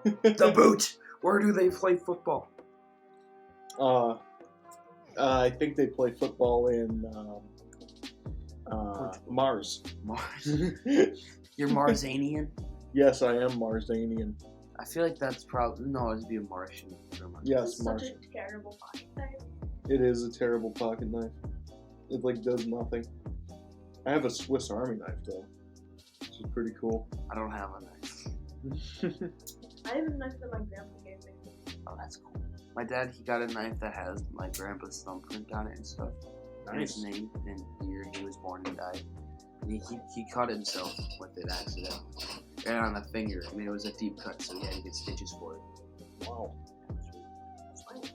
B: The boot. Where do they play football?
A: I think they play football in Mars.
B: Mars. You're Marsanian?
A: Yes, I am Marsanian.
B: I feel like that's probably it'd be a Martian.
A: Yes,
C: That's
A: Martian.
C: such a terrible pocket knife.
A: It is a terrible pocket knife. It does nothing. I have a Swiss Army knife though, which is pretty cool.
B: I don't have a knife.
C: I have a knife that my grandpa gave me.
B: Oh, that's cool. My dad, he got a knife that has my grandpa's thumbprint on it and stuff. And his name and the year he was born and died. And he cut himself with it accidentally. And on the finger. I mean, it was a deep cut, so he had to get stitches for it.
A: Wow.
B: It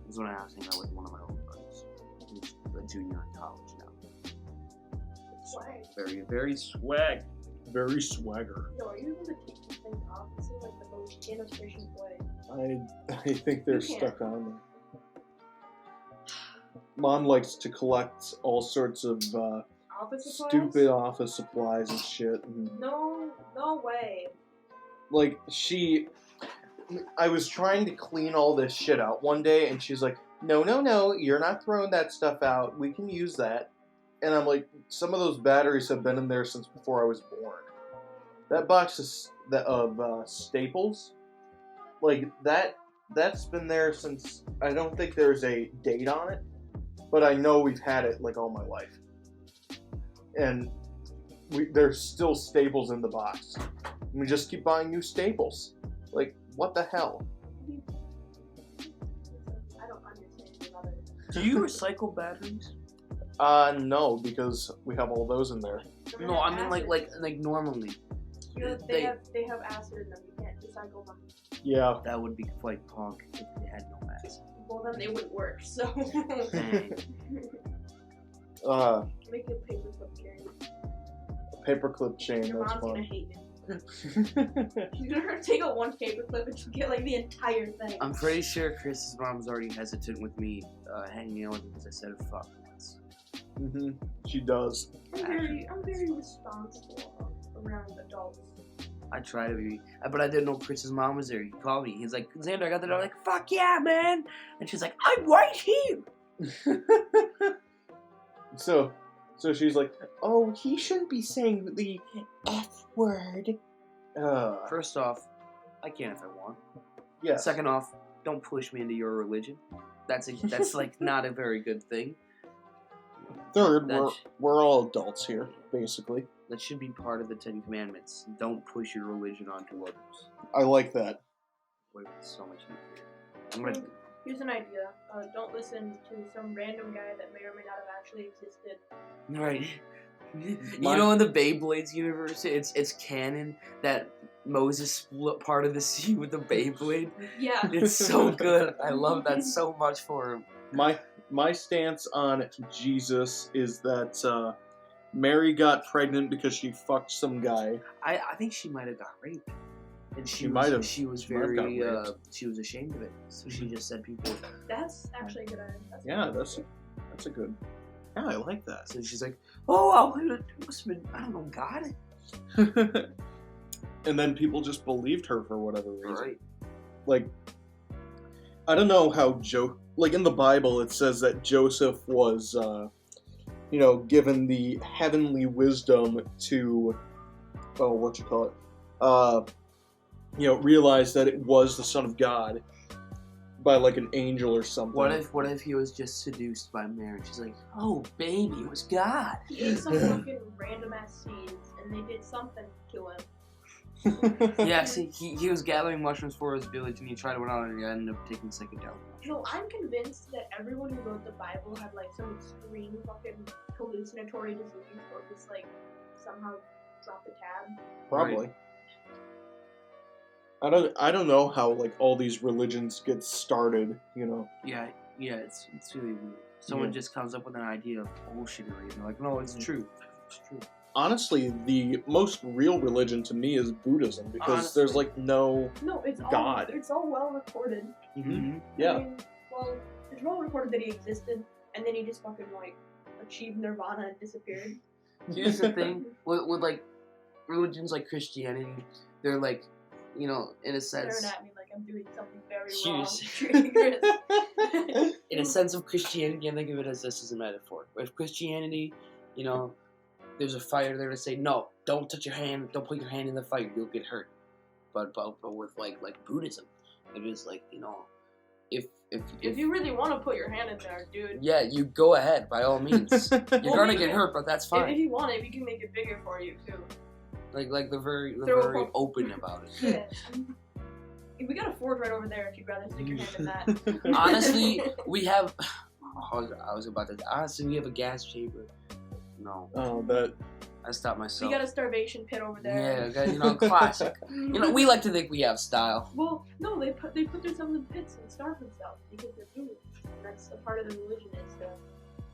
B: was when I was hanging out with one of my old buddies. He's a junior in college now.
C: Swag.
B: Very, very swag.
A: Very swagger.
C: Yo, are you able to take these things off? This is like the most inefficient way.
A: I think they're stuck on there. Mom likes to collect all sorts of
C: Office supplies?
A: stupid office supplies and shit. And
C: No way.
A: I was trying to clean all this shit out one day, and she's like, no, you're not throwing that stuff out. We can use that. And I'm like, some of those batteries have been in there since before I was born. That box of Staples, that's been there since, I don't think there's a date on it, but I know we've had it all my life. And there's still Staples in the box. And we just keep buying new Staples. What the hell?
C: I don't understand about it.
B: Do you recycle batteries?
A: No, because we have all those in there.
B: No, I mean like normally.
C: They have acid in them. You can't recycle them.
A: Yeah.
B: That would be quite punk if they had no acid.
C: Well, then they wouldn't work. So.
B: Dang.
C: Make a paperclip chain.
A: Paperclip chain.
C: Your
A: That's
C: mom's gonna
A: fun.
C: hate me. She's gonna take out one paperclip and she'll get the entire thing.
B: I'm pretty sure Chris's mom's already hesitant with me hanging out with him because I said fuck once.
A: Mhm. She does.
C: I'm very responsible around adults.
B: I try to be, but I didn't know Chris's mom was there. He called me. He's like, Xander, I got the door. I'm like, fuck yeah, man. And she's like, I'm right here.
A: So she's like, oh, he shouldn't be saying the F word.
B: First off, I can if I want.
A: Yeah.
B: Second off, don't push me into your religion. That's not a very good thing.
A: Third, we're all adults here, basically.
B: That should be part of the 10 Commandments. Don't push your religion onto others.
A: I like that.
B: Boy, it's so much easier.
C: Here's an idea. Don't listen to some random guy that may or may not have actually existed.
B: Right. You know, in the Beyblades universe, it's canon that Moses split part of the sea with the Beyblade.
C: Yeah.
B: It's so good. I love that so much for him.
A: My stance on Jesus is that Mary got pregnant because she fucked some guy.
B: I think she might have got raped. And she
A: might have
B: was ashamed of it. So she just said people.
C: That's actually a good idea.
A: That's a good. Yeah, I like that.
B: So she's like, oh, it must have been, I don't know, God.
A: And then people just believed her for whatever reason.
B: Right.
A: I don't know how in the Bible it says that Joseph was, given the heavenly wisdom to, realize that it was the Son of God by an angel or something.
B: What if he was just seduced by Mary? She's like, oh baby, it was God.
C: He ate some fucking random ass seeds and they did something to him.
B: Yeah, see, he was gathering mushrooms for his village and he tried one out and he ended up taking psychedelic.
C: No, I'm convinced that everyone who wrote the Bible had some extreme fucking hallucinatory disease or just somehow dropped the tab.
A: Probably. Right. I don't know how all these religions get started,
B: Yeah, it's really weird. Someone just comes up with an idea of bullshit and they're like, no, it's true. It's true.
A: honestly, the most real religion to me is Buddhism because
B: Honestly.
A: there's like no
C: it's
A: God.
C: It's all well recorded.
A: Yeah.
C: I mean, well, it's well recorded that he existed, and then he just fucking like achieved nirvana and disappeared.
B: Here's the thing with like religions like Christianity, they're like, you know, in a sense.
C: Staring at me like I'm doing something very
B: Cheers.
C: wrong.
B: In a sense of Christianity, I think of it as this as a metaphor. With Christianity, you know, there's a fire there to say, no, don't touch your hand, don't put your hand in the fire, you'll get hurt. But with like Buddhism, it is like, you know, if
C: you really want to put your hand in there, dude.
B: Yeah, you go ahead by all means. You're gonna get hurt, but that's fine.
C: If you want it, we can make it bigger for you too.
B: Like they're very open about it.
C: Yeah. We got a forge right over there if you'd rather stick your hand in that.
B: Honestly, we have. I was about to. Honestly, we have a gas chamber. No.
A: Oh, that.
B: I stopped myself.
C: We got a starvation pit over there.
B: Yeah, you know, classic. You know, we like to think we have style.
C: Well, no, they put themselves in pits and starve themselves because they're humans. And that's a part of the religion is to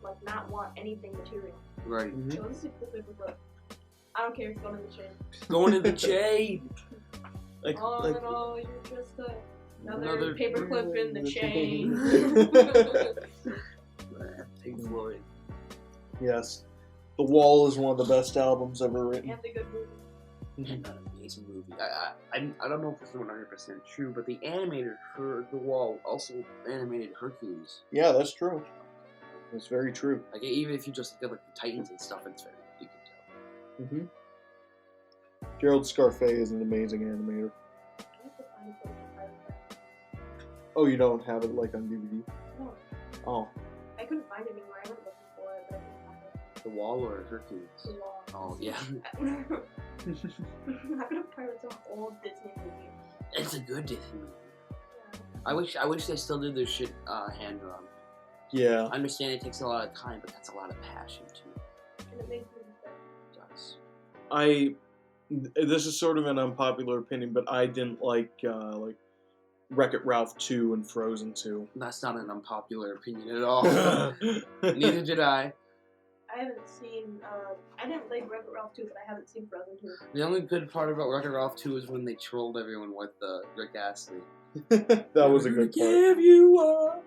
C: like not want anything material.
B: Right.
C: So this is a quick look. I don't care if it's going in the chain.
B: Going in the chain.
C: All in all, you're just another paperclip in the chain.
B: Pink Floyd.
A: Yes. The Wall is one of the best albums ever written.
C: And the good movie.
B: An amazing movie. I don't know if this is 100% true, but the animator for The Wall also animated Hercules.
A: Yeah, that's true. That's very true.
B: Like even if you just look at like the Titans and stuff, it's very you can tell.
A: Gerald Scarfe is an amazing animator. Oh, you don't have it like on DVD?
C: No.
A: Oh.
C: I couldn't find it anywhere. I went looking for it, but I couldn't find it.
B: The Wall or Hercules?
C: The Wall.
B: Oh yeah.
C: How could a pirate some old Disney movie?
B: It's a good Disney movie.
C: Yeah.
B: I wish they still did their shit hand drawn.
A: Yeah.
B: I understand it takes a lot of time, but that's a lot of passion too.
C: And it makes movies better.
B: It does.
A: This is sort of an unpopular opinion, but I didn't like Wreck-It Ralph 2 and Frozen 2.
B: That's not an unpopular opinion at all. Neither did I.
C: I haven't seen, I didn't like Wreck-It Ralph 2, but I haven't seen Frozen 2.
B: The only good part about Wreck-It Ralph 2 is when they trolled everyone with Rick Astley.
A: That was a good part.
B: Give you up.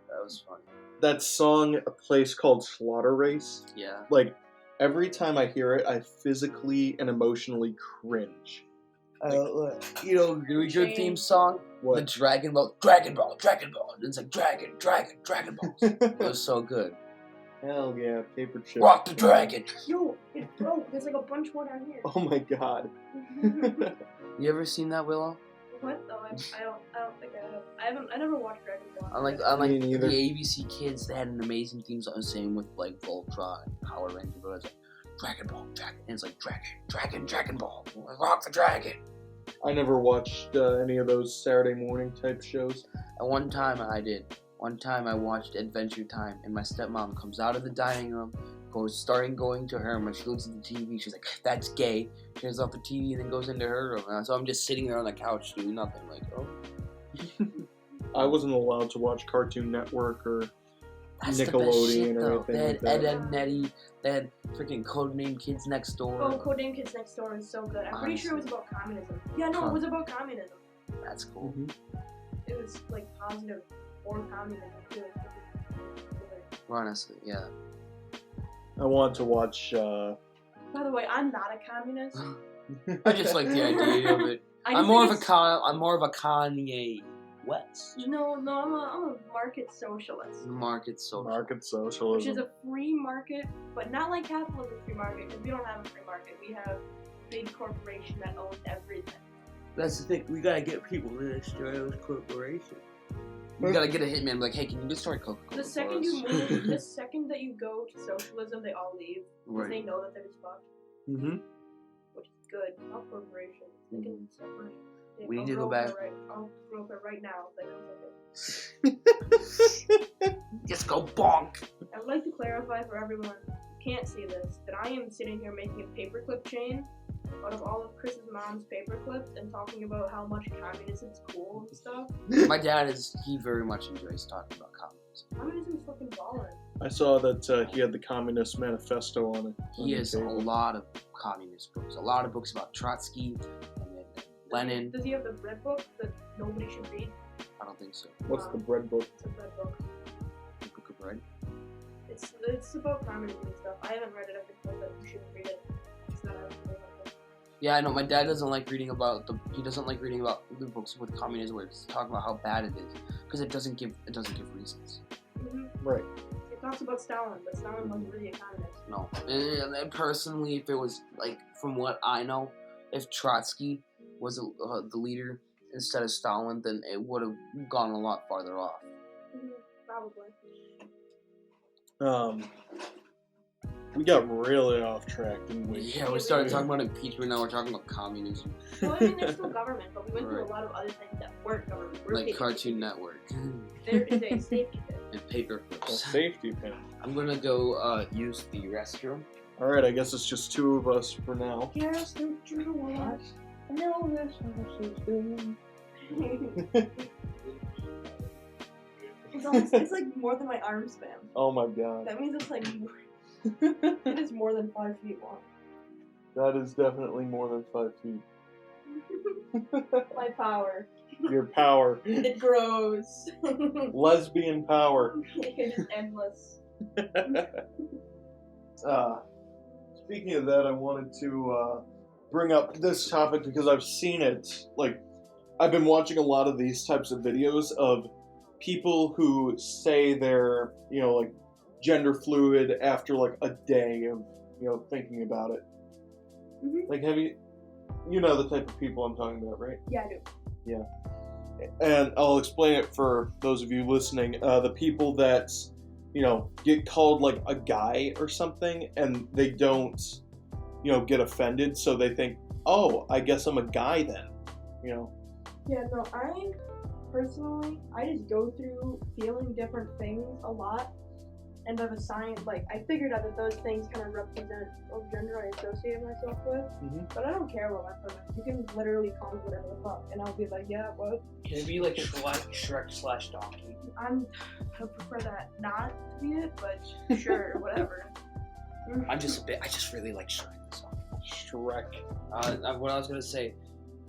B: That was funny.
A: That song, A Place Called Slaughter Race.
B: Yeah.
A: Like, every time I hear it, I physically and emotionally cringe.
B: You know, your theme song?
A: What?
B: The Dragon Ball. And it's like Dragon Balls. It was so good.
A: Hell yeah, paper chip.
B: Rock the dragon.
C: Yo, it broke. There's like a bunch more down here.
A: Oh my god.
B: You ever seen that, Willow?
C: What? Oh, I don't think I have. I never watched Dragon Ball.
B: Unlike
A: Me
B: the
A: neither.
B: ABC Kids, they had an amazing theme song. Same with like Voltron, Power Rangers, but it's like Dragon Ball, and it's like Dragon Ball, rock the dragon.
A: I never watched any of those Saturday morning type shows.
B: At one time I did. One time I watched Adventure Time, and my stepmom comes out of the dining room, going to her room, and she looks at the TV. She's like, "That's gay." Turns off the TV and then goes into her room. And so I'm just sitting there on the couch doing nothing. Like, oh.
A: I wasn't allowed to watch Cartoon Network or
B: That's the best
A: Nickelodeon
B: shit,
A: or
B: though.
A: anything
B: They had
A: like that.
B: Ed, Edd n Eddy. They had freaking Codename Kids Next Door.
C: Oh, Codename Kids Next Door is so good. I'm pretty sure it was about communism. Yeah, no, it was about communism.
B: That's cool.
C: It was like positive for communism too.
B: Honestly, yeah.
A: I wanted to watch.
C: By the way, I'm not a communist.
B: I just like the idea of it. I'm more of a Kanye West.
C: No, I'm a market socialist.
B: Market social.
A: Market
C: Which
A: socialism.
C: is a free market, but not like capitalism free market, because we don't have a free market. We have a big corporation that owns everything.
B: That's the thing. We gotta get people to destroy those corporations. We gotta get a hitman. Like, hey, can you destroy Coca-Cola?
C: The second you move, the second that you go to socialism, they all leave because they know that they're just fucked. Which is good. Not corporations. They can separate.
B: We need to go back.
C: I'll broker right now. If they
B: Just go bonk.
C: I would like to clarify for everyone who can't see this that I am sitting here making a paperclip chain out of all of Chris's mom's paperclips and talking about how much communism's cool and stuff.
B: My dad he very much enjoys talking about communism.
C: Communism's fucking baller.
A: I saw that he had the Communist Manifesto on it.
B: He has a lot of communist books. A lot of books about Trotsky and then Lenin.
C: Does he have the bread book that nobody should read?
B: I don't think so.
A: What's the bread book?
C: It's a bread book.
B: The Book of Bread?
C: It's about communism and stuff. I haven't read it. I've been told that you shouldn't read it. It's not a real book.
B: Yeah, I know. My dad doesn't like reading about the books with communism where it's talking about how bad it is because it doesn't give reasons.
C: Mm-hmm.
A: Right.
C: It talks about Stalin, but Stalin wasn't really a communist.
B: No. And personally, if it was like from what I know, if Trotsky was the leader instead of Stalin, then it would have gone a lot farther off.
C: Mm-hmm. Probably.
A: We got really off track, didn't we?
B: Yeah, we started talking about impeachment. Now we're talking about communism.
C: Well, I mean, there's still government, but we went through a lot of other things that weren't government.
B: Like Cartoon Network.
C: There is a safety pin.
B: And paper
A: A
B: clips.
A: safety pin.
B: I'm gonna go use the restroom.
A: Alright, I guess it's just two of us for now.
C: Yes, the Jews.
A: No, this house
C: It's like more than my arm span.
A: Oh my god.
C: That means it's like it is more than 5 feet long.
A: That is definitely more than 5 feet.
C: My power.
A: Your power.
C: It grows.
A: Lesbian power.
C: It is endless.
A: Speaking of that, I wanted to bring up this topic because I've seen it. Like, I've been watching a lot of these types of videos of people who say they're, like, gender fluid after, like, a day of, thinking about it.
C: Mm-hmm.
A: Like, you know the type of people I'm talking about, right?
C: Yeah, I do.
A: Yeah. And I'll explain it for those of you listening. The people that, get called like a guy or something and they don't, get offended. So they think, oh, I guess I'm a guy then,
C: Yeah, no, I personally, I just go through feeling different things a lot. And I've assigned, I figured out that those things kind of represent what gender I associate myself with.
A: Mm-hmm.
C: But I don't care what my pronouns. You can literally call me whatever the fuck, and I'll be like, yeah, what?
D: Can it be like Shrek/Donkey?
C: I prefer that not to be it, but sure, whatever.
D: I just really like Shrek. So.
A: Shrek.
B: What I was gonna say,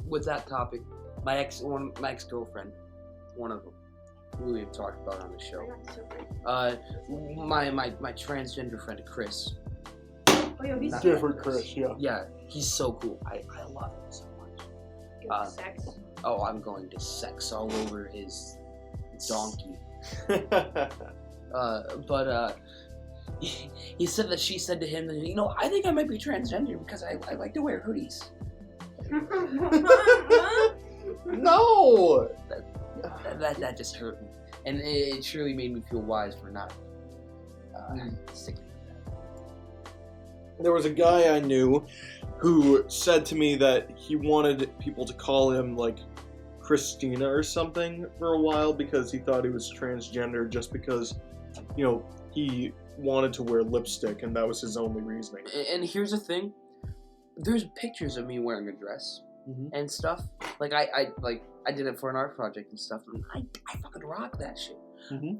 B: with that topic, my ex-girlfriend, one of them, who we've talked about on the show. My transgender friend Chris.
C: Oh, yo, he's
A: Different Chris, yeah.
B: Yeah, he's so cool. I love him so much.
C: Sex.
B: Oh, I'm going to sex all over his donkey. He said that she said to him that, I think I might be transgender because I like to wear hoodies.
A: No!
B: That just hurt me, and it surely made me feel wise for not sticking with that.
A: There was a guy I knew who said to me that he wanted people to call him like Christina or something for a while because he thought he was transgender just because, he wanted to wear lipstick and that was his only reasoning.
B: And here's the thing, there's pictures of me wearing a dress and stuff. Like I did it for an art project and stuff, and I fucking rock that shit.
A: Mm-hmm.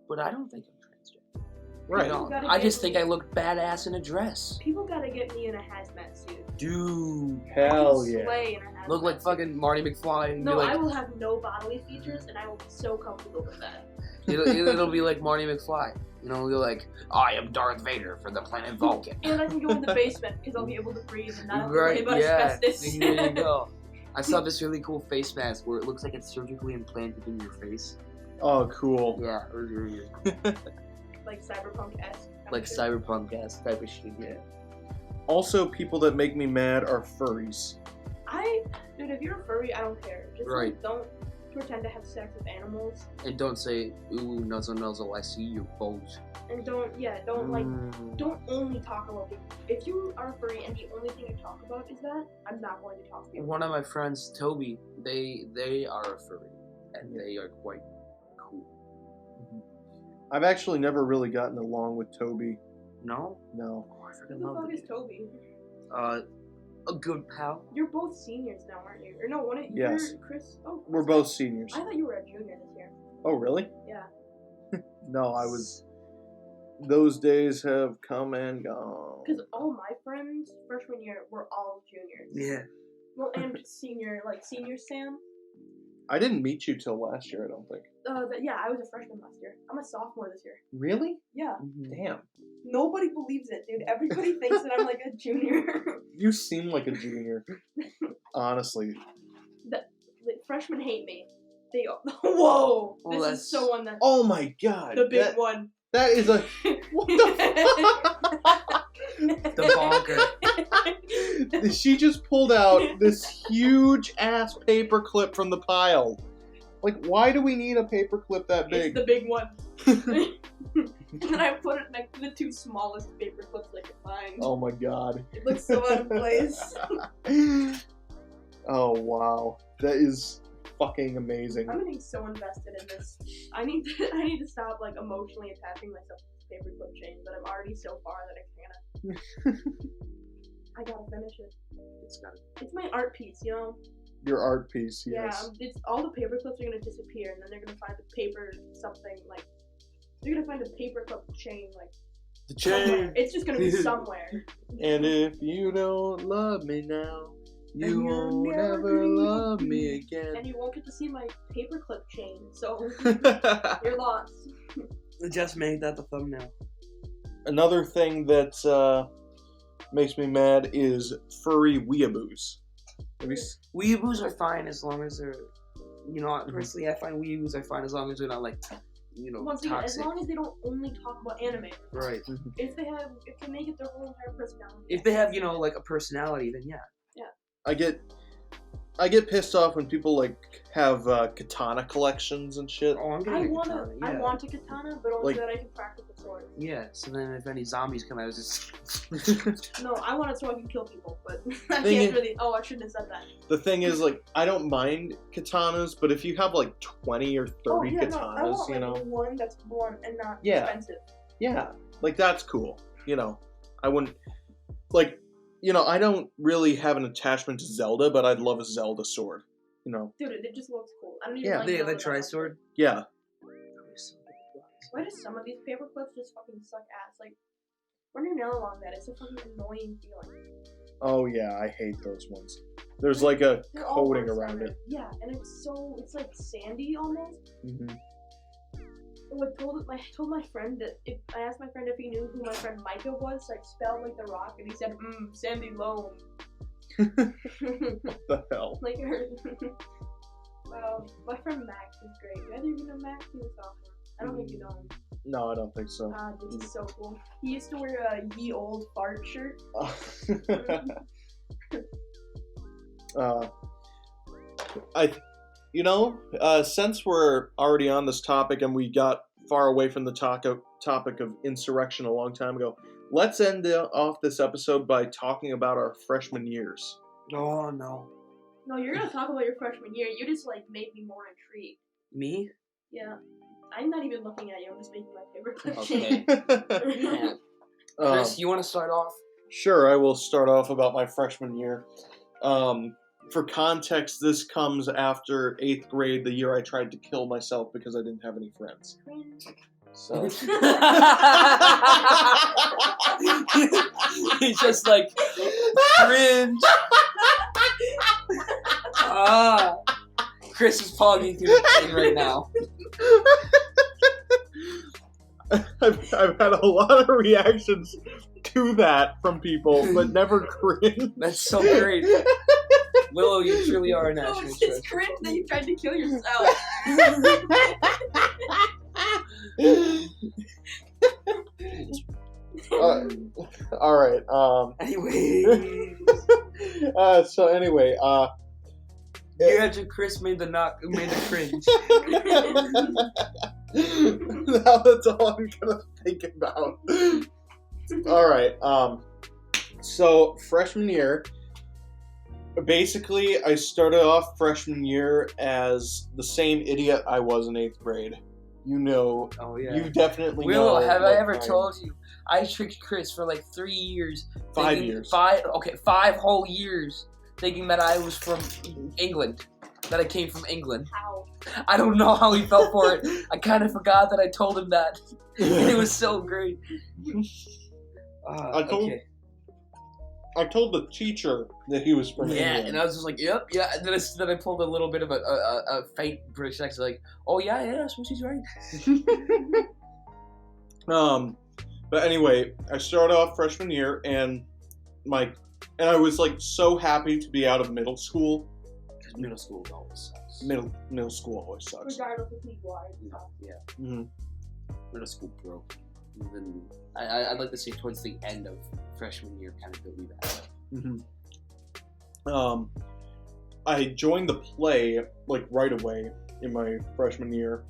B: But I don't think I'm transgender.
A: Right.
B: I just think I look badass in a dress.
C: People gotta get me in a hazmat suit.
B: Dude.
A: Hell yeah.
C: Slay in a hazmat
B: Look like
C: suit.
B: fucking Marty McFly. And
C: No,
B: be like,
C: I will have no bodily features, and I will be so comfortable with that.
B: it'll be like Marty McFly. You'll be like, I am Darth Vader for the planet Vulcan.
C: And I can go in the basement because I'll be able to breathe and not have to worry about asbestos.
B: There you go. I saw this really cool face mask where it looks like it's surgically implanted in your face.
A: Oh, cool.
B: Yeah.
C: Like cyberpunk-esque.
B: Like cyberpunk-esque type of shit, yeah.
A: Also, people that make me mad are furries.
C: Dude, if you're a furry, I don't care. Just don't pretend to have sex with animals.
B: And don't say, ooh, nuzzle, I see your bulge.
C: And don't only talk about it. If you are a furry and the only thing you talk about is that, I'm not going to talk to you.
B: One of my friends, Toby, they are a furry, and they are quite cool.
A: I've actually never really gotten along with Toby.
B: No?
A: No.
B: Oh, I
C: Who
B: freaking
C: the
B: love
C: fuck
B: it.
C: is Toby?
B: A good pal.
C: You're both seniors now, aren't you? Or no,
A: Yes.
C: you're Chris. Oh,
A: We're both seniors.
C: I thought you were a junior this year.
A: Oh, really?
C: Yeah.
A: No, those days have come and gone.
C: Because all my friends freshman year were all juniors.
B: Yeah.
C: Well, and senior Sam.
A: I didn't meet you till last year, I don't think.
C: Yeah, I was a freshman last year. I'm a sophomore this year.
A: Really?
C: Yeah.
A: Damn.
C: Nobody believes it, dude. Everybody thinks that I'm like a junior.
A: You seem like a junior. Honestly.
C: The freshmen hate me. They whoa!
B: Well,
C: This is so unnecessary.
A: Oh my god.
C: The big one.
A: That is a... What the fuck?
B: The bonker.
A: She just pulled out this huge ass paper clip from the pile. Like, why do we need a paper clip that big?
C: It's the big one. And then I put it next to the two smallest paper clips I could find.
A: Oh my god.
C: It looks so out of place.
A: Oh wow. That is fucking amazing.
C: I'm getting so invested in this. I need to stop like emotionally attaching myself to this paperclip chain, but I'm already so far that I can't. I gotta finish it. It's my art piece, you know.
A: Your art piece, yes.
C: Yeah, it's all the paper clips are gonna disappear, and then they're gonna find the paper something like. They're gonna find a paperclip chain like.
A: The chain.
C: Somewhere. It's just gonna be somewhere.
A: And if you don't love me now, you won't ever love me again.
C: And you won't get to see my paperclip chain, so you're lost.
B: Just made that the thumbnail.
A: Another thing that makes me mad is furry weeaboos.
B: Weeaboos are fine as long as they're, personally I find weeaboos are fine as long as they're not like,
C: Once again, as
B: toxic.
C: long as they don't only talk about anime.
B: Right.
C: If they make it their whole entire personality.
B: If they have, like a personality, then yeah.
A: I get pissed off when people like have katana collections and shit.
B: Oh, I'm
C: I
B: getting
C: want
B: a katana. Yeah.
C: I want a katana, but only
A: Like-
C: so that I can practice the sword.
B: Yeah. So then, if any zombies come out, it's just
C: No, I want it so I can kill people, but I
A: Thing
C: can't
A: is-
C: really. Oh, I shouldn't have said that.
A: The thing is, like, I don't mind katanas, but if you have like 20 or 30
C: Oh yeah,
A: katanas,
C: no, I want like one that's blunt and not
A: Yeah.
C: expensive.
A: yeah, like that's cool. I wouldn't like. I don't really have an attachment to Zelda, but I'd love a Zelda sword.
C: Dude, it just looks cool. I don't even
A: Yeah.
C: like
B: the
C: Zelda that much.
B: tri-sword.
A: Yeah.
C: Why do some of these paper clips just fucking suck ass? Like, run your nail along that. It's a fucking annoying feeling.
A: Oh yeah, I hate those ones. There's like a
C: They're all
A: coating
C: worse
A: around
C: than
A: it.
C: Yeah, and it's like sandy almost.
A: Mm-hmm.
C: Oh, I told my friend that if I asked my friend if he knew who my friend Micah was, like spelled like the rock, and he said, sandy loam.
A: What the hell?
C: Like her. My friend Max is great. You guys even know Max? He's a sophomore. I don't think you know him.
A: No, I don't think so.
C: Dude, he's so cool. He used to wear a ye old fart shirt.
A: Since we're already on this topic and we got far away from the topic of insurrection a long time ago, let's end off this episode by talking about our freshman years.
B: Oh no.
C: No, you're gonna talk about your freshman year. You just like made me more intrigued.
B: Me?
C: Yeah. I'm not even looking at you. I'm just making my favorite clip
B: Okay. Yeah. Chris, you want to start off?
A: Sure, I will start off about my freshman year. For context, this comes after 8th grade, the year I tried to kill myself because I didn't have any friends. So
B: He's just like cringe. Chris is pogging through the thing right now.
A: I've had a lot of reactions to that from people, but never cringe.
B: That's so great. Willow, you truly are a
C: No,
B: national
C: it's
B: treasure.
C: cringe that you tried to kill yourself.
A: All right.
B: Anyway,
A: So anyway,
B: you had your Chris made the cringe.
A: now that's all I'm gonna think about. All right. So freshman year, basically, I started off freshman year as the same idiot I was in 8th grade.
B: Oh yeah.
A: You definitely
B: Willow,
A: know.
B: have I
A: what
B: ever
A: kind.
B: told you? I tricked Chris for like 3 years.
A: 5 years.
B: 5 whole years thinking that I was from England. that I came from England.
C: How?
B: I don't know how he felt for it. I kind of forgot that I told him that. And it was so great.
A: I told the teacher that he was from England.
B: And I was just like, yep, yeah. And then I pulled a little bit of a faint British accent, like, oh yeah, I suppose he's right.
A: But anyway, I started off freshman year, and I was like so happy to be out of middle school.
B: Because middle school always sucks.
A: Middle school always sucks.
C: Regardless of who you are.
B: Yeah.
A: Mm-hmm.
B: Middle school broke. Even I'd like to say towards the end of freshman year, kind of got me back.
A: Mm-hmm. I joined the play like right away in my freshman year,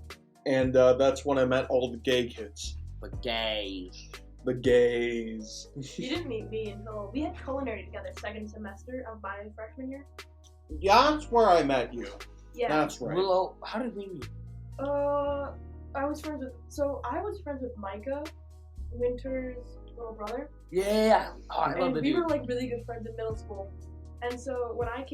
A: and that's when I met all the gay kids.
B: The gays.
A: The gays.
C: You didn't meet me until we had culinary together second semester of my freshman year.
A: Yeah, that's where I met you.
C: Yeah.
A: That's right.
B: Willow, how did we meet?
C: I was friends with Micah, Winter's little brother.
B: Yeah. Oh, I love
C: And
B: the
C: we
B: dude.
C: were like really good friends in middle school. And so when I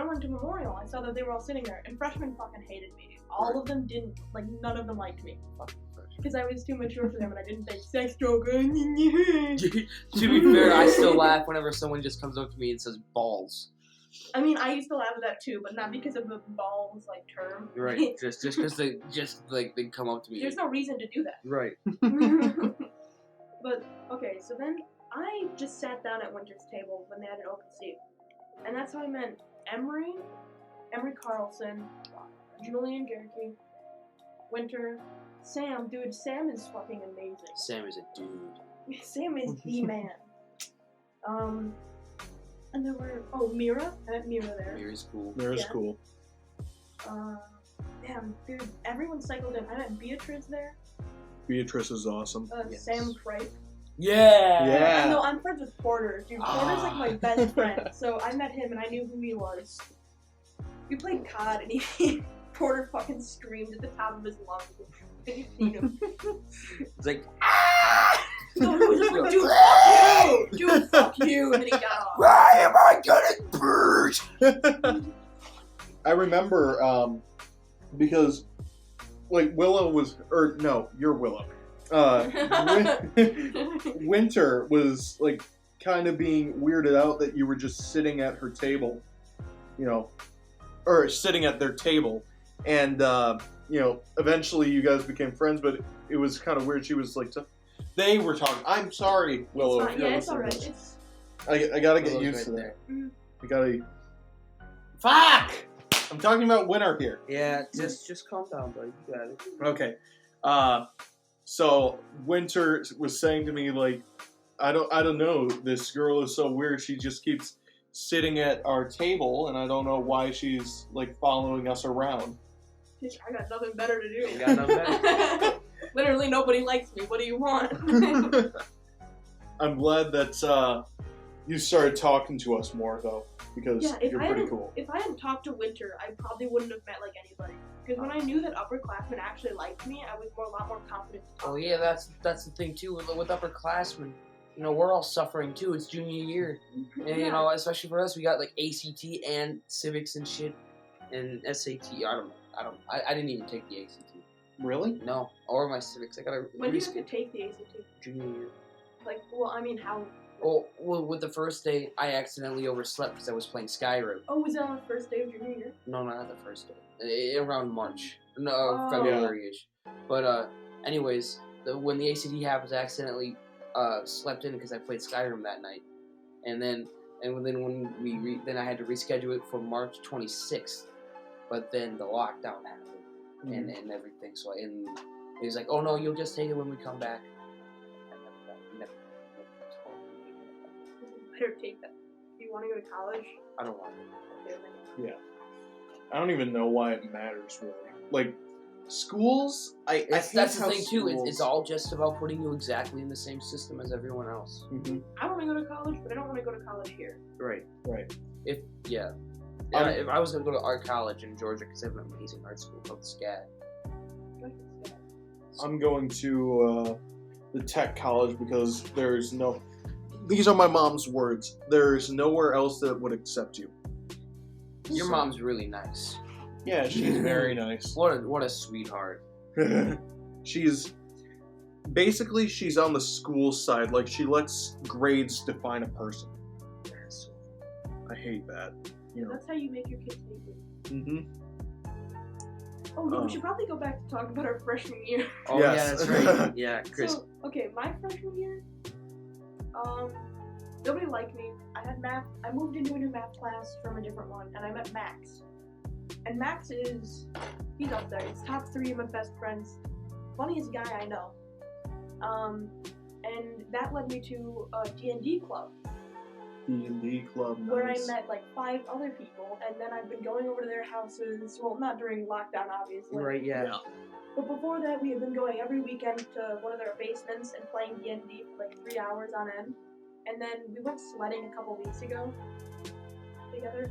C: went to Memorial, I saw that they were all sitting there, and freshmen fucking hated me. All of them didn't, like, none of them liked me. Because I was too mature for them, and I didn't think sex joke.
B: To be fair, I still laugh whenever someone just comes up to me and says balls.
C: I mean, I used to laugh at that too, but not because of the balls, like, term.
B: Right. just because they come up to me.
C: There's no reason to do that.
B: Right.
C: But, okay, so then I just sat down at Winter's table when they had an open seat. And that's how I met Emery Carlson, Julian Jahnke, Winter, Sam. Dude, Sam is fucking amazing.
B: Sam is a dude.
C: Sam is the man. And there were, Mira. I met Mira there.
B: Mira's cool.
A: Mira's
C: Yeah.
A: cool.
C: Damn, dude, everyone cycled in. I met Beatrice there.
A: Beatrice is awesome.
B: Yes.
C: Sam Cripe.
B: Yeah.
A: Yeah.
C: No, I'm friends with Porter. Dude, Porter's like my best friend. So I met him and I knew who he was. We played COD and Porter fucking screamed at the top of his lungs. Can you see him?
B: It's like,
C: No, he was just like, dude, fuck you! Dude, fuck you! And then he got off.
B: why am I getting burned?
A: I remember because like Willow was, or no, you're Willow. Winter was like kind of being weirded out that you were just sitting at her table, or sitting at their table, and eventually you guys became friends, but it was kind of weird. She was like, they were talking. I'm sorry, Willow.
C: It's fine. Yeah, it's alright.
A: I gotta get
B: Willow's
A: used
B: right
A: to
B: there.
A: that. I gotta. Fuck! I'm talking about Winter here.
B: Yeah, just calm down, buddy. You got it.
A: Okay. So Winter was saying to me, like, I don't know, this girl is so weird. She just keeps sitting at our table, and I don't know why she's like following us around.
C: I got nothing better to do.
B: You got nothing better?
C: Literally nobody likes me. What do you want?
A: I'm glad that you started talking to us more though, because you're pretty cool.
C: If I hadn't talked to Winter, I probably wouldn't have met like anybody. Because when I knew that upperclassmen actually liked me, I was a lot more confident to talk.
B: Oh yeah, that's the thing too with upperclassmen. We're all suffering too. It's junior year, and especially for us, we got like ACT and civics and shit, and SAT. I didn't even take the ACT.
A: Really?
B: No, or my civics. I gotta.
C: When did you take the ACT?
B: Junior year.
C: Like, well, I mean, how?
B: Well, with the first day, I accidentally overslept because I was playing Skyrim.
C: Oh, was it on the first day of junior year?
B: No, not the first day. Around March. No, February-ish. But, anyways, when the ACT happened, I accidentally slept in because I played Skyrim that night. And then when then I had to reschedule it for March 26th. But then the lockdown happened and everything. So, and he was like, oh no, you'll just take it when we come back.
C: Better take that. Do you want to go to college?
B: I don't want it.
A: Yeah. I don't even know why it matters really. Like schools,
B: That's the thing too. It's all just about putting you exactly in the same system as everyone else.
A: Mm-hmm.
C: I want to go to college, but I don't want to go to college here.
B: Right. If
A: Um,
B: I was gonna go to art college in Georgia because they have an amazing art school called C.A.F.E.
A: I'm going to the tech college because there's no. These are my mom's words. There's nowhere else that would accept you.
B: Your mom's really nice.
A: Yeah, she's very nice.
B: What a sweetheart.
A: She's on the school side. Like, she lets grades define a person. I hate that. You know.
C: That's how you make your kids hate you.
A: Mm-hmm.
C: Oh, yeah, we should probably go back to talk about our freshman year.
B: Oh
A: Yes.
B: yeah, that's right. Yeah, Chris.
C: So, okay, my freshman year, nobody liked me. I had math. I moved into a new math class from a different one, and I met Max. And Max he's up there. He's top 3 of my best friends. Funniest guy I know. And that led me to a D&D club.
A: D&D club. Nice.
C: Where I met like 5 other people, and then I've been going over to their houses. Well, not during lockdown, obviously.
B: Right, yeah.
C: But before that, we had been going every weekend to one of their basements and playing D&D for like 3 hours on end. And then we went sledding a couple weeks ago together.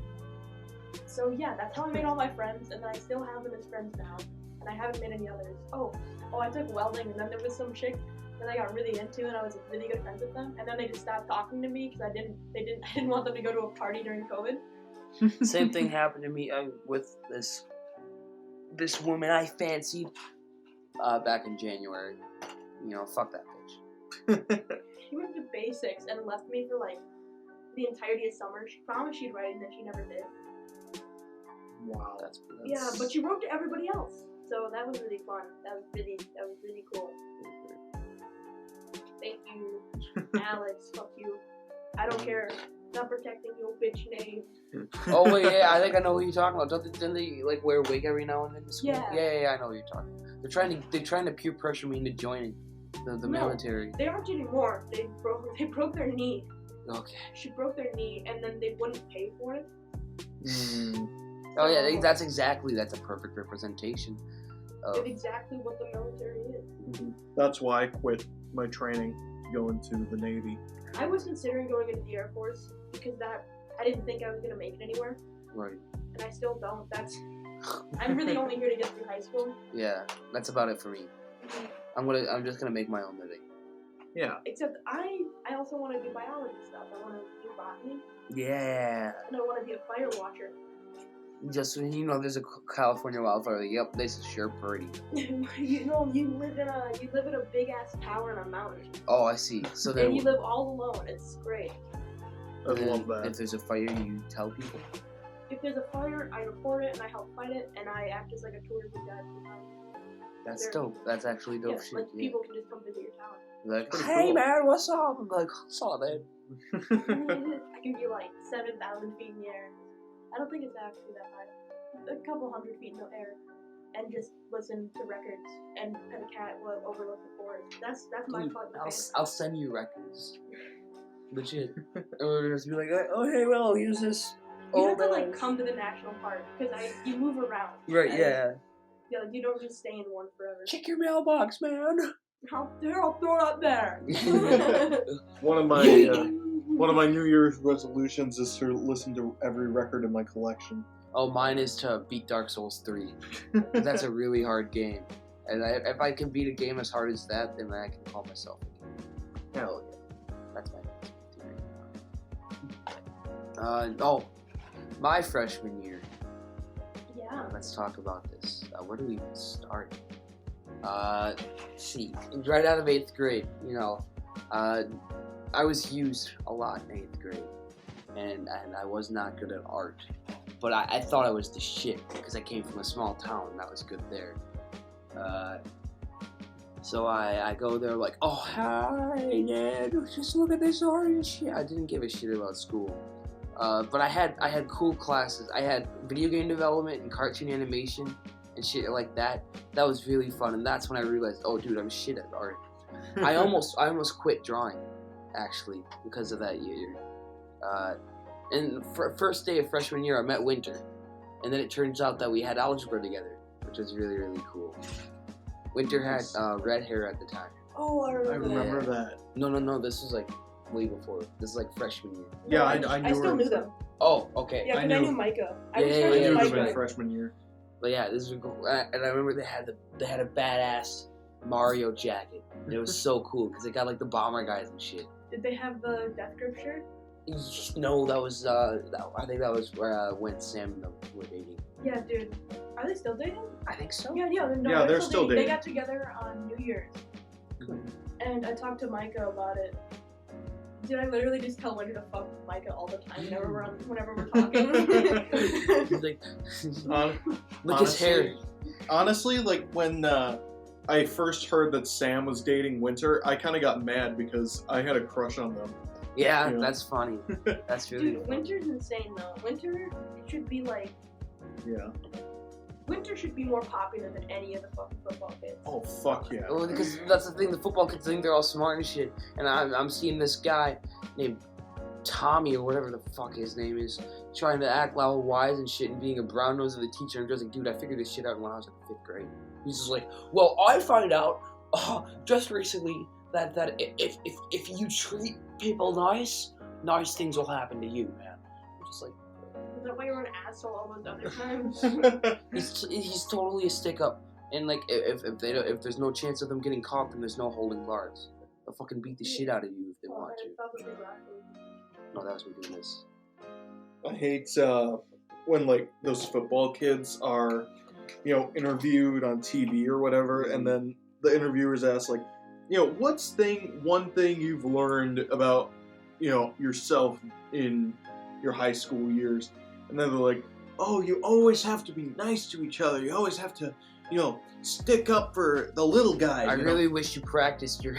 C: So yeah, that's how I made all my friends, and then I still have them as friends now. And I haven't made any others. Oh, I took welding, and then there was some chick that I got really into, and I was really good friends with them. And then they just stopped talking to me because I didn't want them to go to a party during COVID.
B: Same thing happened to me with this woman I fancied back in January. You know, fuck that bitch.
C: She went to basics and left me for like the entirety of summer. She promised she'd write, and then she never did.
A: Wow.
B: That's
C: Yeah, but she wrote to everybody else, so that was really fun. That was really cool. Thank you, Alex. Fuck you. I don't care. Not protecting your bitch name.
B: Oh wait, yeah, I think I know what you're talking about. Didn't they like wear a wig every now and then in school?
C: Yeah.
B: Yeah, I know what you're talking about. They're trying to peer pressure me into joining the military.
C: They aren't anymore. They broke their knee.
B: Okay.
C: She broke their knee, and then they wouldn't pay for it.
B: Oh yeah, that's a perfect representation of
C: exactly what the military is.
A: That's why I quit my training to go into the Navy.
C: I was considering going into the Air Force because I didn't think I was gonna make it anywhere.
B: Right.
C: And I still don't. I'm really only here to get through high school.
B: Yeah, that's about it for me. I'm just gonna make my own living.
A: Yeah.
C: Except I also want to do biology stuff. I want to do botany.
B: Yeah.
C: And I want to be a fire watcher.
B: Just there's a California wildfire. Yep, this is sure pretty.
C: you live in a big ass tower on a mountain.
B: Oh, I see. So then
C: and you live all alone. It's great.
A: I love that.
B: If there's a fire, you tell people.
C: If there's a fire, I report it and I help fight it, and I act as like a tourism guide.
B: That's dope. That's actually dope shit.
C: Like people can just come visit your town.
B: Like, hey man, what's up? I'm like, what's up, man?
C: I can be like 7,000 feet in the air. I don't think it's actually that high. A couple hundred feet in the air, and just listen to records and pet a cat while overlook the forest. That's my fun.
B: I'll send you records. Legit. Or just be like, oh hey, well, use this.
C: You have to like come to the national park because you move around.
B: Right. Yeah.
C: Yeah, like you don't just stay in one forever.
B: Check your mailbox, man.
C: I'll throw it up there.
A: One of my New Year's resolutions is to listen to every record in my collection.
B: Oh, mine is to beat Dark Souls 3. That's a really hard game. And if I can beat a game as hard as that, then I can call myself a gamer.
A: Hell yeah.
B: That's my my freshman year.
C: Yeah.
B: Let's talk about this. Where do we even start? See, right out of 8th grade, I was used a lot in 8th grade, and I was not good at art, but I thought I was the shit because I came from a small town and I was good there. So I go there like, oh hi, Ned, just look at this art and shit. I didn't give a shit about school. But I had cool classes. I had video game development and cartoon animation and shit like that. That was really fun, and that's when I realized, oh, dude, I'm shit at art. I almost quit drawing, actually, because of that year. And first day of freshman year, I met Winter, and then it turns out that we had algebra together, which was really, really cool. Winter had red hair at the time.
C: Oh, I remember
A: that.
B: No, this was like way before. This is like freshman year.
A: Yeah, I knew
C: I still knew them.
B: Oh, okay.
C: Yeah, because I knew Micah.
A: I knew them in freshman year.
B: But yeah, this was cool. And I remember they had a badass Mario jacket. And it was so cool because they got like the bomber guys and shit.
C: Did they have the Death Grip shirt?
B: No, that was I think that was when Sam and them were dating.
C: Yeah, dude. Are they still dating?
B: I think so.
C: Yeah, no,
A: Yeah, they're still dating.
C: They got together on New Year's. And I talked to Micah about it. Dude, I literally just tell Winter to fuck with Micah all the time whenever we're talking.
B: He's like, look his
A: honestly,
B: hair.
A: Honestly, like when I first heard that Sam was dating Winter, I kind of got mad because I had a crush on them.
B: Yeah,
A: Yeah.
B: that's funny. That's really
C: Dude,
B: funny.
C: Winter's insane though. Winter should be like.
A: Yeah.
C: Winter should be more popular than any of the fucking football kids.
A: Oh fuck yeah.
B: Well, because that's the thing. The football kids think they're all smart and shit. And I'm seeing this guy named Tommy or whatever the fuck his name is, trying to act all wise and shit and being a brown nose of the teacher. And just like, dude, I figured this shit out when I was in 5th grade. He's just like, well, I find out just recently that if you treat people nice things will happen to you, man. I'm just like.
C: Is that why you're an asshole all those other times?
B: He's totally a stick up, and like if there's no chance of them getting caught, then there's no holding bars. They'll fucking beat the shit out of you if they want to. No, that was me doing this.
A: I hate when like those football kids are, interviewed on TV or whatever, and then the interviewers ask like, what's one thing you've learned about, yourself in your high school years, and then they're like, oh, you always have to be nice to each other. You always have to, stick up for the little guy.
B: I really wish you practiced your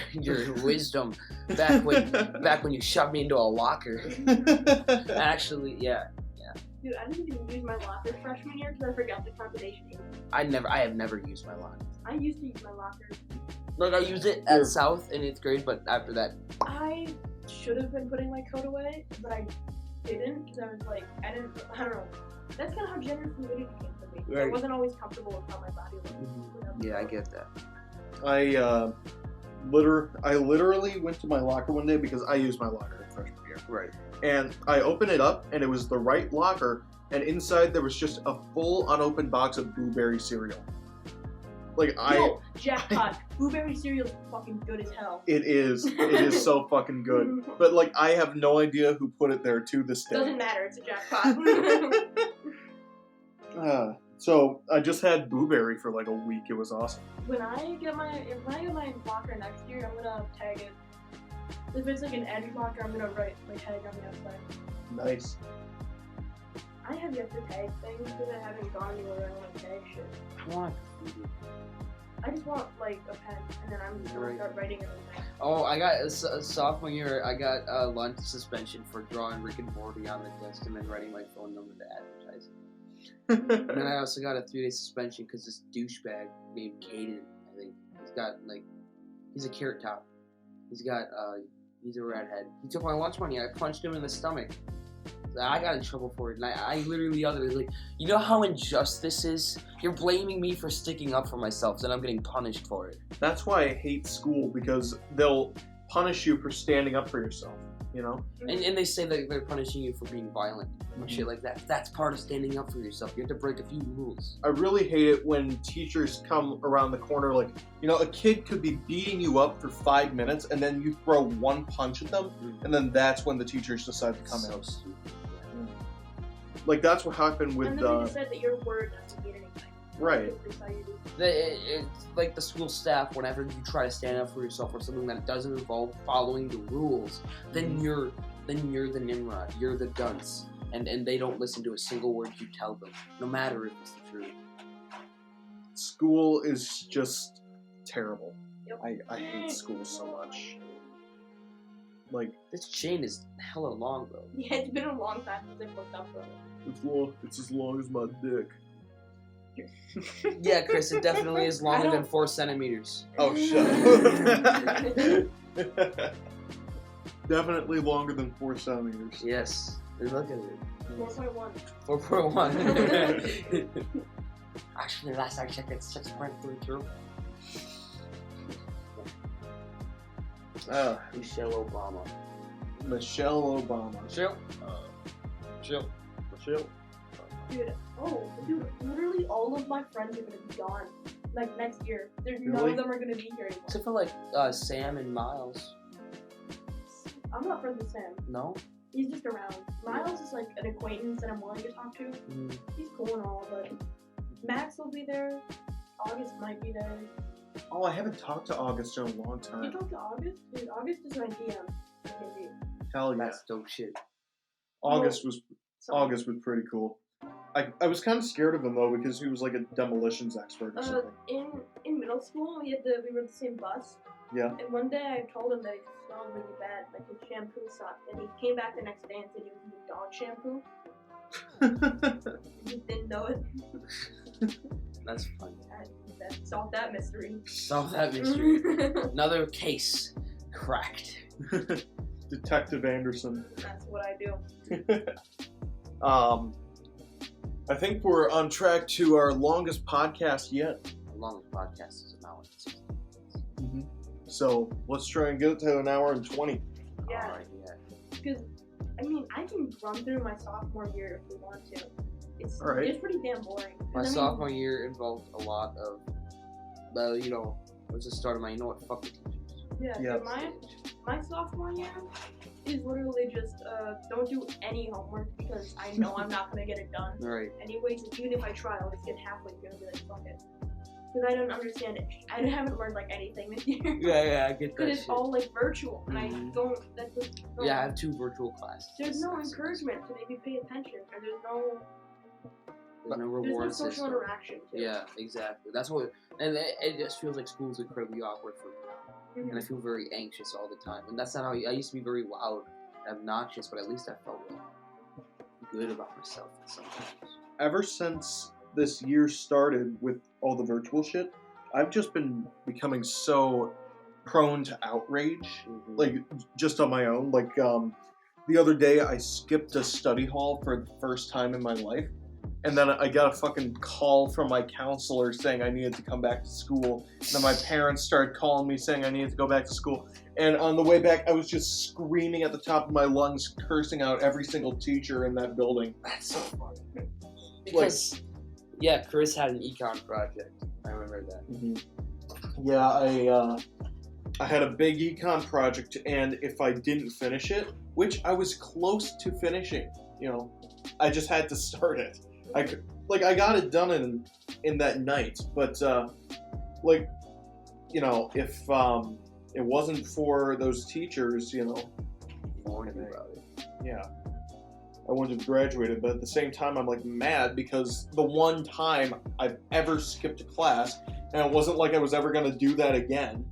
B: wisdom back when you shoved me into a locker. Actually, yeah.
C: Dude, I didn't even use my locker freshman year because I forgot the combination.
B: I have never used my locker.
C: I used to use my locker.
B: Like I used it at South in 8th grade, but after that,
C: I should have been putting my coat away, but I didn't because I was like, I don't know. That's kind of how gender fluidity came to me.
B: Right.
C: I wasn't always comfortable with how my body looked.
B: yeah, I get that.
A: I literally went to my locker one day because I used my locker in freshman year.
B: Right.
A: And I opened it up, and it was the right locker, and inside there was just a full unopened box of blueberry cereal. Like
C: Yo, jackpot. Blueberry cereal's fucking good as hell.
A: It is so fucking good. But like, I have no idea who put it there to this day.
C: Doesn't matter, it's a jackpot.
A: So I just had blueberry for like a week. It was awesome.
C: When I get my locker next year, I'm gonna tag it. If it's like an edge locker, I'm gonna write my tag on the outside.
A: Nice.
C: I have yet to tag things because I haven't gone anywhere I want to tag shit.
B: Come on.
C: I just want like a pen, and then I'm just gonna start writing everything.
B: Oh, I got a sophomore year. I got a lunch suspension for drawing Rick and Morty on the desk and then writing my phone number to advertise. And then I also got a 3-day suspension because this douchebag named Caden, I think, he's a carrot top. He's a redhead. He took my lunch money. I punched him in the stomach. I got in trouble for it, and I literally yelled at him, like, you know how unjust this is? You're blaming me for sticking up for myself, and I'm getting punished for it.
A: That's why I hate school, because they'll punish you for standing up for yourself,
B: And they say that they're punishing you for being violent and shit like that. That's part of standing up for yourself. You have to break a few rules.
A: I really hate it when teachers come around the corner like, a kid could be beating you up for 5 minutes, and then you throw one punch at them, and then that's when the teachers decide to come in.
B: Stupid.
A: Like, that's what happened with...
C: And then they just said that your word doesn't mean anything.
A: Right.
B: It's like the school staff, whenever you try to stand up for yourself or something that doesn't involve following the rules, then you're the Nimrod, you're the dunce, and they don't listen to a single word you tell them, no matter if it's the truth.
A: School is just terrible.
C: Yep.
A: I hate school so much. Like,
B: this chain is hella long, though.
C: Yeah, it's been a long time since I looked up for it.
A: it's as long as my dick.
B: Yeah, Chris, it definitely is longer than 4 centimeters.
A: Oh, shut up. Definitely longer than 4 centimeters.
B: Yes. Look at it.
C: 4.1.
B: 4.1. Actually, last I checked, it's 6.32. Michelle Obama. Michelle.
C: Dude, literally all of my friends are gonna be gone. Like, next year. None
A: Really?
C: of them are gonna be here anymore.
B: Except for, Sam and Miles.
C: I'm not friends with Sam.
B: No?
C: He's just around. Miles is like an acquaintance that I'm willing to talk to.
B: Mm-hmm.
C: He's cool and all, but Max will be there. August might be there.
A: Oh, I haven't talked to August in a long
C: You
A: time.
C: talk to August? Dude, August is my DM. Maybe.
A: Hell yeah.
B: That's dope shit.
A: August
C: So,
A: was pretty cool. I was kind of scared of him though because he was like a demolitions expert or something.
C: in middle school, we were the same bus.
A: Yeah.
C: And one day I told him that he smelled really bad, like his shampoo sucked. And he came back the next day and said he was using dog shampoo. He just didn't know it.
B: That's funny.
C: Solved that mystery.
B: Solve that mystery. Another case cracked.
A: Detective Anderson.
C: That's what I do.
A: I think we're on track to our longest podcast yet.
B: The longest podcast is an hour and 60 minutes.
A: So let's try and get it to an hour and 20.
C: Yeah.
B: Alright, yeah.
C: Because, I mean, I can run through my sophomore year if we want to. It's
A: Alright.
C: it's pretty damn boring. 'Cause,
B: My
C: I mean,
B: sophomore year involved a lot of, it was the start of my, fuck the teachers.
C: Yeah,
A: Yeah.
C: so my sophomore year is literally just don't do any homework because I know I'm not gonna get it done.
B: Right.
C: Anyways, even if I try, I'll just get halfway through and be like, fuck it. Because I don't understand it. I haven't learned like anything this year.
B: Yeah, I get that
C: Because it's
B: shit.
C: all like virtual, and
B: Mhm.
C: I don't. That's just, no,
B: Yeah, I have 2 virtual classes.
C: There's no
B: That's-
C: encouragement to maybe pay attention, or there's no
B: There's no
C: there's no
B: reward
C: social
B: system.
C: interaction. Too.
B: Yeah, exactly. That's what, and it just feels like school's incredibly awkward for me now.
C: Mhm.
B: And I feel very anxious all the time. And that's not how I used to be very loud and obnoxious, but at least I felt like good about myself sometimes.
A: Ever since this year started with all the virtual shit, I've just been becoming so prone to outrage,
B: Mhm.
A: like just on my own. Like the other day, I skipped a study hall for the first time in my life, and then I got a fucking call from my counselor saying I needed to come back to school. And then my parents started calling me saying I needed to go back to school. And on the way back, I was just screaming at the top of my lungs, cursing out every single teacher in that building.
B: That's so funny. Because, yeah, Chris had an econ project. I remember that.
A: Yeah, I had a big econ project, and if I didn't finish it, which I was close to finishing, I just had to start it. I got it done in that night, but if it wasn't for those teachers,
B: Warning about it.
A: yeah, I wouldn't have graduated. But at the same time, I'm like mad because the one time I've ever skipped a class, and it wasn't like I was ever gonna do that again.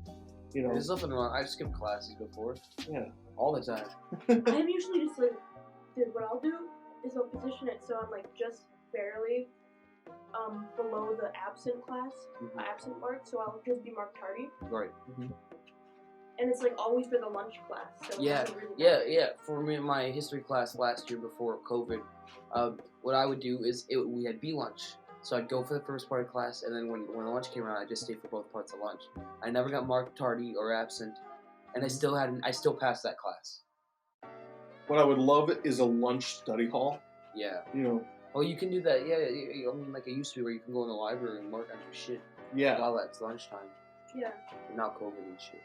B: There's nothing wrong. I've skipped classes before.
A: Yeah.
B: All the time.
C: I'm usually just like, dude, what I'll do is I'll position it so I'm like just barely below the absent class, absent mark, so I'll just be marked tardy.
B: Right.
C: And it's like always for the lunch class. So it
B: Yeah,
C: doesn't really matter.
B: yeah. For me, my history class last year before COVID, what I would do is we had B lunch. So I'd go for the first part of class, and then when lunch came around, I'd just stay for both parts of lunch. I never got marked tardy or absent, and I still passed that class.
A: What I would love is a lunch study hall.
B: Yeah.
A: Oh,
B: Well, you can do that. Yeah. I mean, like it used to be, where you can go in the library and mark on your shit.
A: yeah.
B: All that's lunchtime.
C: Yeah.
B: Now COVID and shit.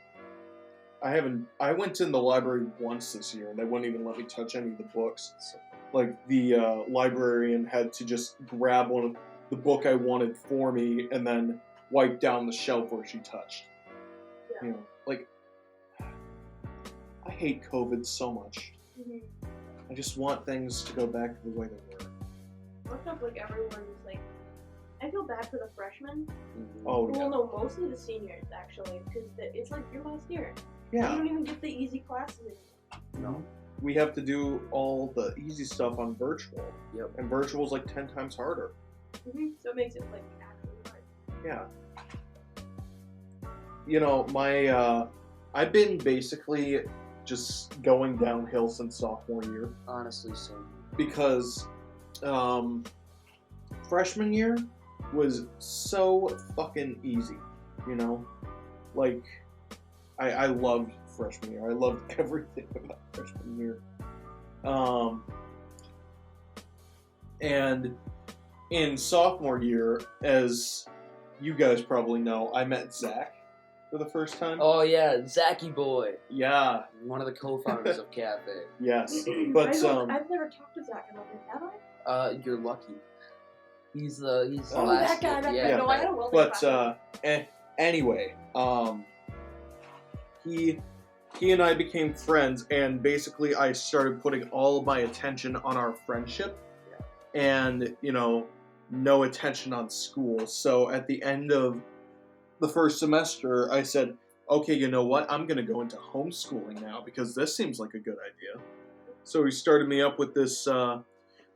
A: I went in the library once this year, and they wouldn't even let me touch any of the books.
B: So,
A: Like, the librarian had to just grab the book I wanted for me and then wipe down the shelf where she touched.
C: Yeah.
A: I hate COVID so much.
C: Mhm.
A: I just want things to go back to the way they were.
C: What's up, like everyone's like, I feel bad for the freshmen.
A: Oh,
C: Well,
A: yeah.
C: no, mostly the seniors actually, because it's like your last year. You
A: Yeah.
C: don't even get the easy classes anymore.
B: No.
A: We have to do all the easy stuff on virtual.
B: Yep.
A: And virtual is like 10 times harder.
C: So it makes it like actually hard.
A: Yeah. I've been basically just going downhill since sophomore year
B: Honestly, so.
A: because freshman year was so fucking easy, Like, I loved freshman year. I loved everything about freshman year. And in sophomore year, as you guys probably know, I met Zach. for the first time.
B: Oh yeah, Zachy boy.
A: Yeah.
B: One of the co-founders of C.A.F.E.
A: Yes. But
C: I've never talked to Zach about it, have I?
B: You're lucky. He's the
C: Oh,
B: last.
C: that guy.
B: Yeah.
C: No, I had a welding
A: but
C: class.
A: anyway, he and I became friends, and basically I started putting all of my attention on our friendship, and no attention on school. So at the end of the first semester, I said, okay, you know what? I'm gonna go into homeschooling now because this seems like a good idea. So he started me up with this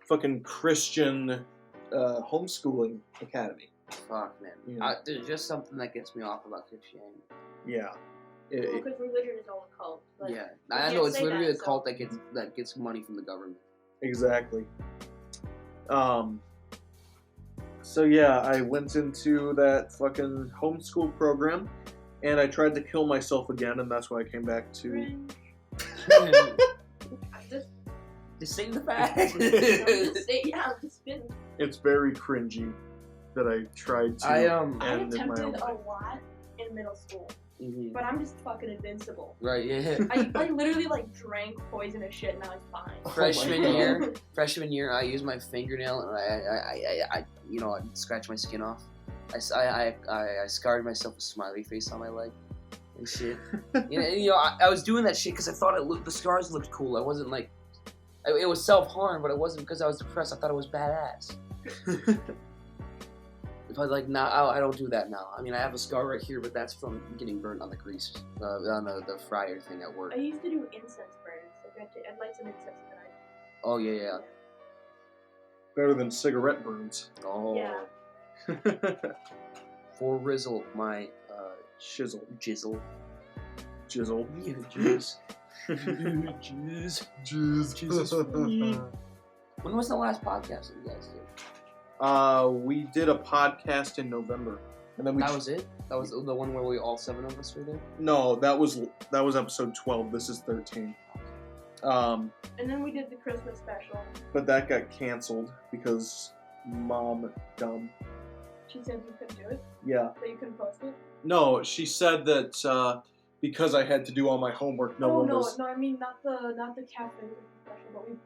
A: fucking Christian homeschooling academy.
B: Fuck, man.
A: Yeah.
B: There's just something that gets me off about Christianity.
A: Yeah.
C: Because religion is all a cult. But
B: Yeah,
C: you
B: I
C: can't
B: know it's
C: say
B: literally
C: that,
B: a cult that gets money from the government.
A: Exactly. So yeah, I went into that fucking homeschool program, and I tried to kill myself again, and that's why I came back to.
C: Cringe.
B: Just say the fact.
C: I'm just spitting.
A: It's very cringy that I tried to
C: I
A: end in my own
C: attempted
A: life.
C: a lot in middle school,
B: Mhm.
C: but I'm just fucking invincible.
B: Right, yeah.
C: I literally drank poisonous shit and I was fine.
B: Freshman year, I used my fingernail and I scratched my skin off. I scarred myself a smiley face on my leg and shit. I was doing that shit because I thought the scars looked cool. I wasn't like, it was self-harm, but it wasn't because I was depressed. I thought it was badass. But now, I don't do that now. I mean, I have a scar right here, but that's from getting burnt on the grease, on the fryer thing at work.
C: I used to do incense burns. I'd light some incense tonight.
B: Oh yeah.
A: Better than cigarette burns.
B: Oh.
C: Yeah.
B: For Rizzle, my
A: Shizzle.
B: jizzle.
A: Jizzle.
B: Jizz. Jizz.
A: Jizz.
B: When was the last podcast that you guys did?
A: We did a podcast in November, and then
B: That was it? That was the one where all 7 of us were there?
A: No, that was episode 12. This is 13.
C: And then we did the Christmas special.
A: But that got canceled because Mom dumb.
C: She said you couldn't do it?
A: Yeah.
C: That you couldn't post it?
A: No, she said that because I had to do all my homework, no, I
C: mean not the cafe special, but we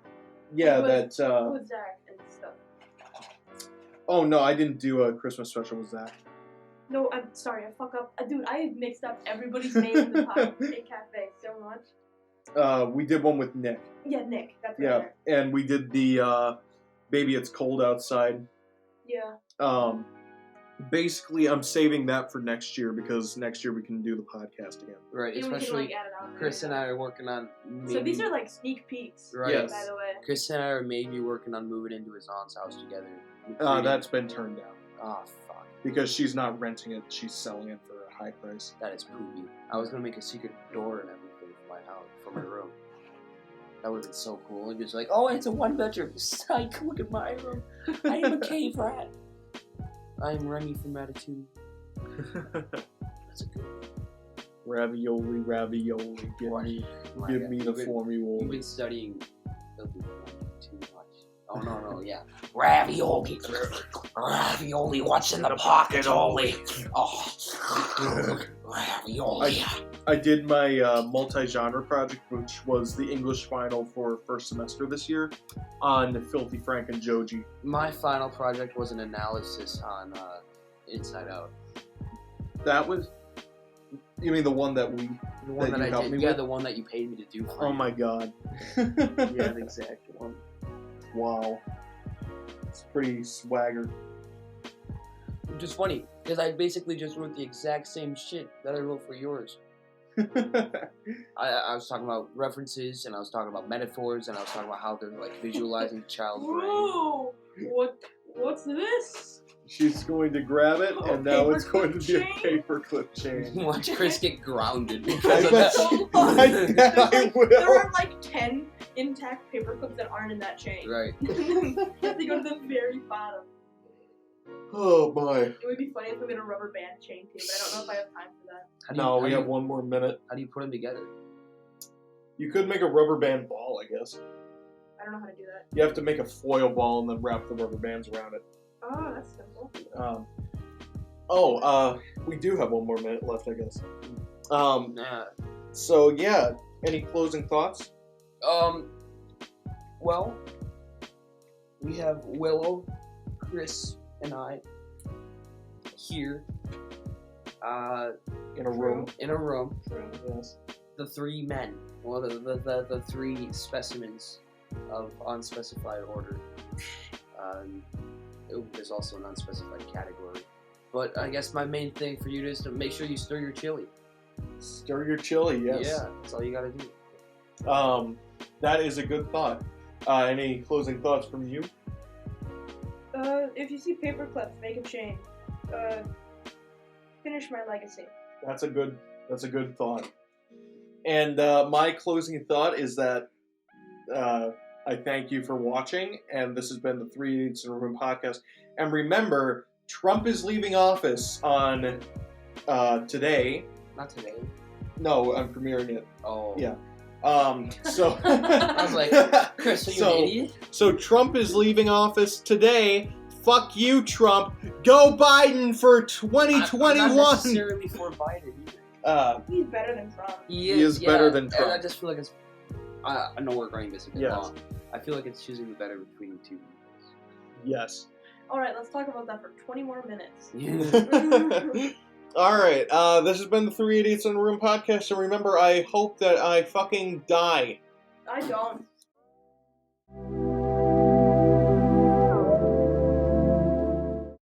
A: that
C: with Zach and stuff.
A: Oh no, I didn't do a Christmas special with Zach.
C: No, I'm sorry, I fuck up. Dude, I mixed up everybody's name in the cafe so much.
A: We did one with Nick.
C: Yeah, Nick. That's right.
A: Yeah, and we did the Baby It's Cold Outside.
C: Yeah.
A: Basically, I'm saving that for next year because next year we can do the podcast again.
B: Right,
C: Yeah,
B: especially
C: add it on
B: Chris and I are working on.
C: So these are like sneak peeks.
B: Right.
A: Yes.
C: By the way.
B: Chris and I are maybe working on moving into his aunt's house together.
A: That's been turned down.
B: Oh, fuck.
A: Because she's not renting it, she's selling it for a high price.
B: That is poopy. I was gonna make a secret door and everything for my house, for my room. That would have been so cool. And just like, oh, it's a 1-bedroom. Psych, look at my room. I am a cave rat. I'm Remy from Ratatouille. That's a good one.
A: Ravioli, give me the formula.
B: You've been studying too much. Oh, no, yeah. Ravioli, what's in the pocket, Oli? Oh, ravioli.
A: I did my multi-genre project, which was the English final for first semester this year, on Filthy Frank and Joji.
B: My final project was an analysis on Inside Out.
A: That was... You mean the one that we...
B: The one that I did, the one that you paid me to do for
A: Oh
B: you.
A: my god.
B: Yeah, the exact one.
A: Wow. It's pretty swagger.
B: Which is funny, because I basically just wrote the exact same shit that I wrote for yours. I was talking about references, and I was talking about metaphors, and I was talking about how they're like visualizing the child's brain.
C: Whoa! What's this?
A: She's going to grab it, and now it's going to be a paperclip chain.
B: Watch Chris get grounded because
A: I
B: of
A: bet
B: that.
A: I will.
C: There are like 10 intact paper clips that aren't in that chain.
B: Right.
C: You have to go to the very bottom.
A: Oh boy.
C: It would be funny if we made a rubber band chain too, but I don't know if I have time for that.
A: No, we have one more minute.
B: How do you put them together?
A: You could make a rubber band ball, I guess.
C: I don't know how to do that.
A: You have to make a foil ball and then wrap the rubber bands around it.
C: Oh, that's simple.
A: We do have one more minute left, I guess.
B: Nah.
A: So yeah, any closing thoughts?
B: Well, we have Willow, Chris, and I here.
A: In a room.
B: In a room.
C: True.
A: Yes.
B: The three men. Well, the three specimens of unspecified order. There's also an unspecified category. But I guess my main thing for you is to make sure you stir your chili.
A: Stir your chili, yes.
B: Yeah, that's all you gotta do.
A: That is a good thought. Any closing thoughts from you?
C: If you see paper clips, make a chain. Finish my legacy.
A: That's a good thought. And my closing thought is that I thank you for watching, and this has been the 3 Idiots in a Room podcast. And remember, Trump is leaving office on today.
B: Not today.
A: No, I'm premiering it.
B: Oh.
A: Yeah. So
B: I was like, Chris, are you an idiot?
A: So Trump is leaving office today. Fuck you, Trump. Go Biden for 2021.
B: I'm not necessarily for Biden either.
C: He's better than Trump.
A: He is better than Trump.
B: And I just feel like it's. I know we're going this a bit long. I feel like it's choosing the better between the two.
A: Yes.
C: Alright, let's talk about that for 20 more minutes.
A: Alright, this has been the 3 Idiots in a Room podcast, and remember, I hope that I fucking die.
C: I don't.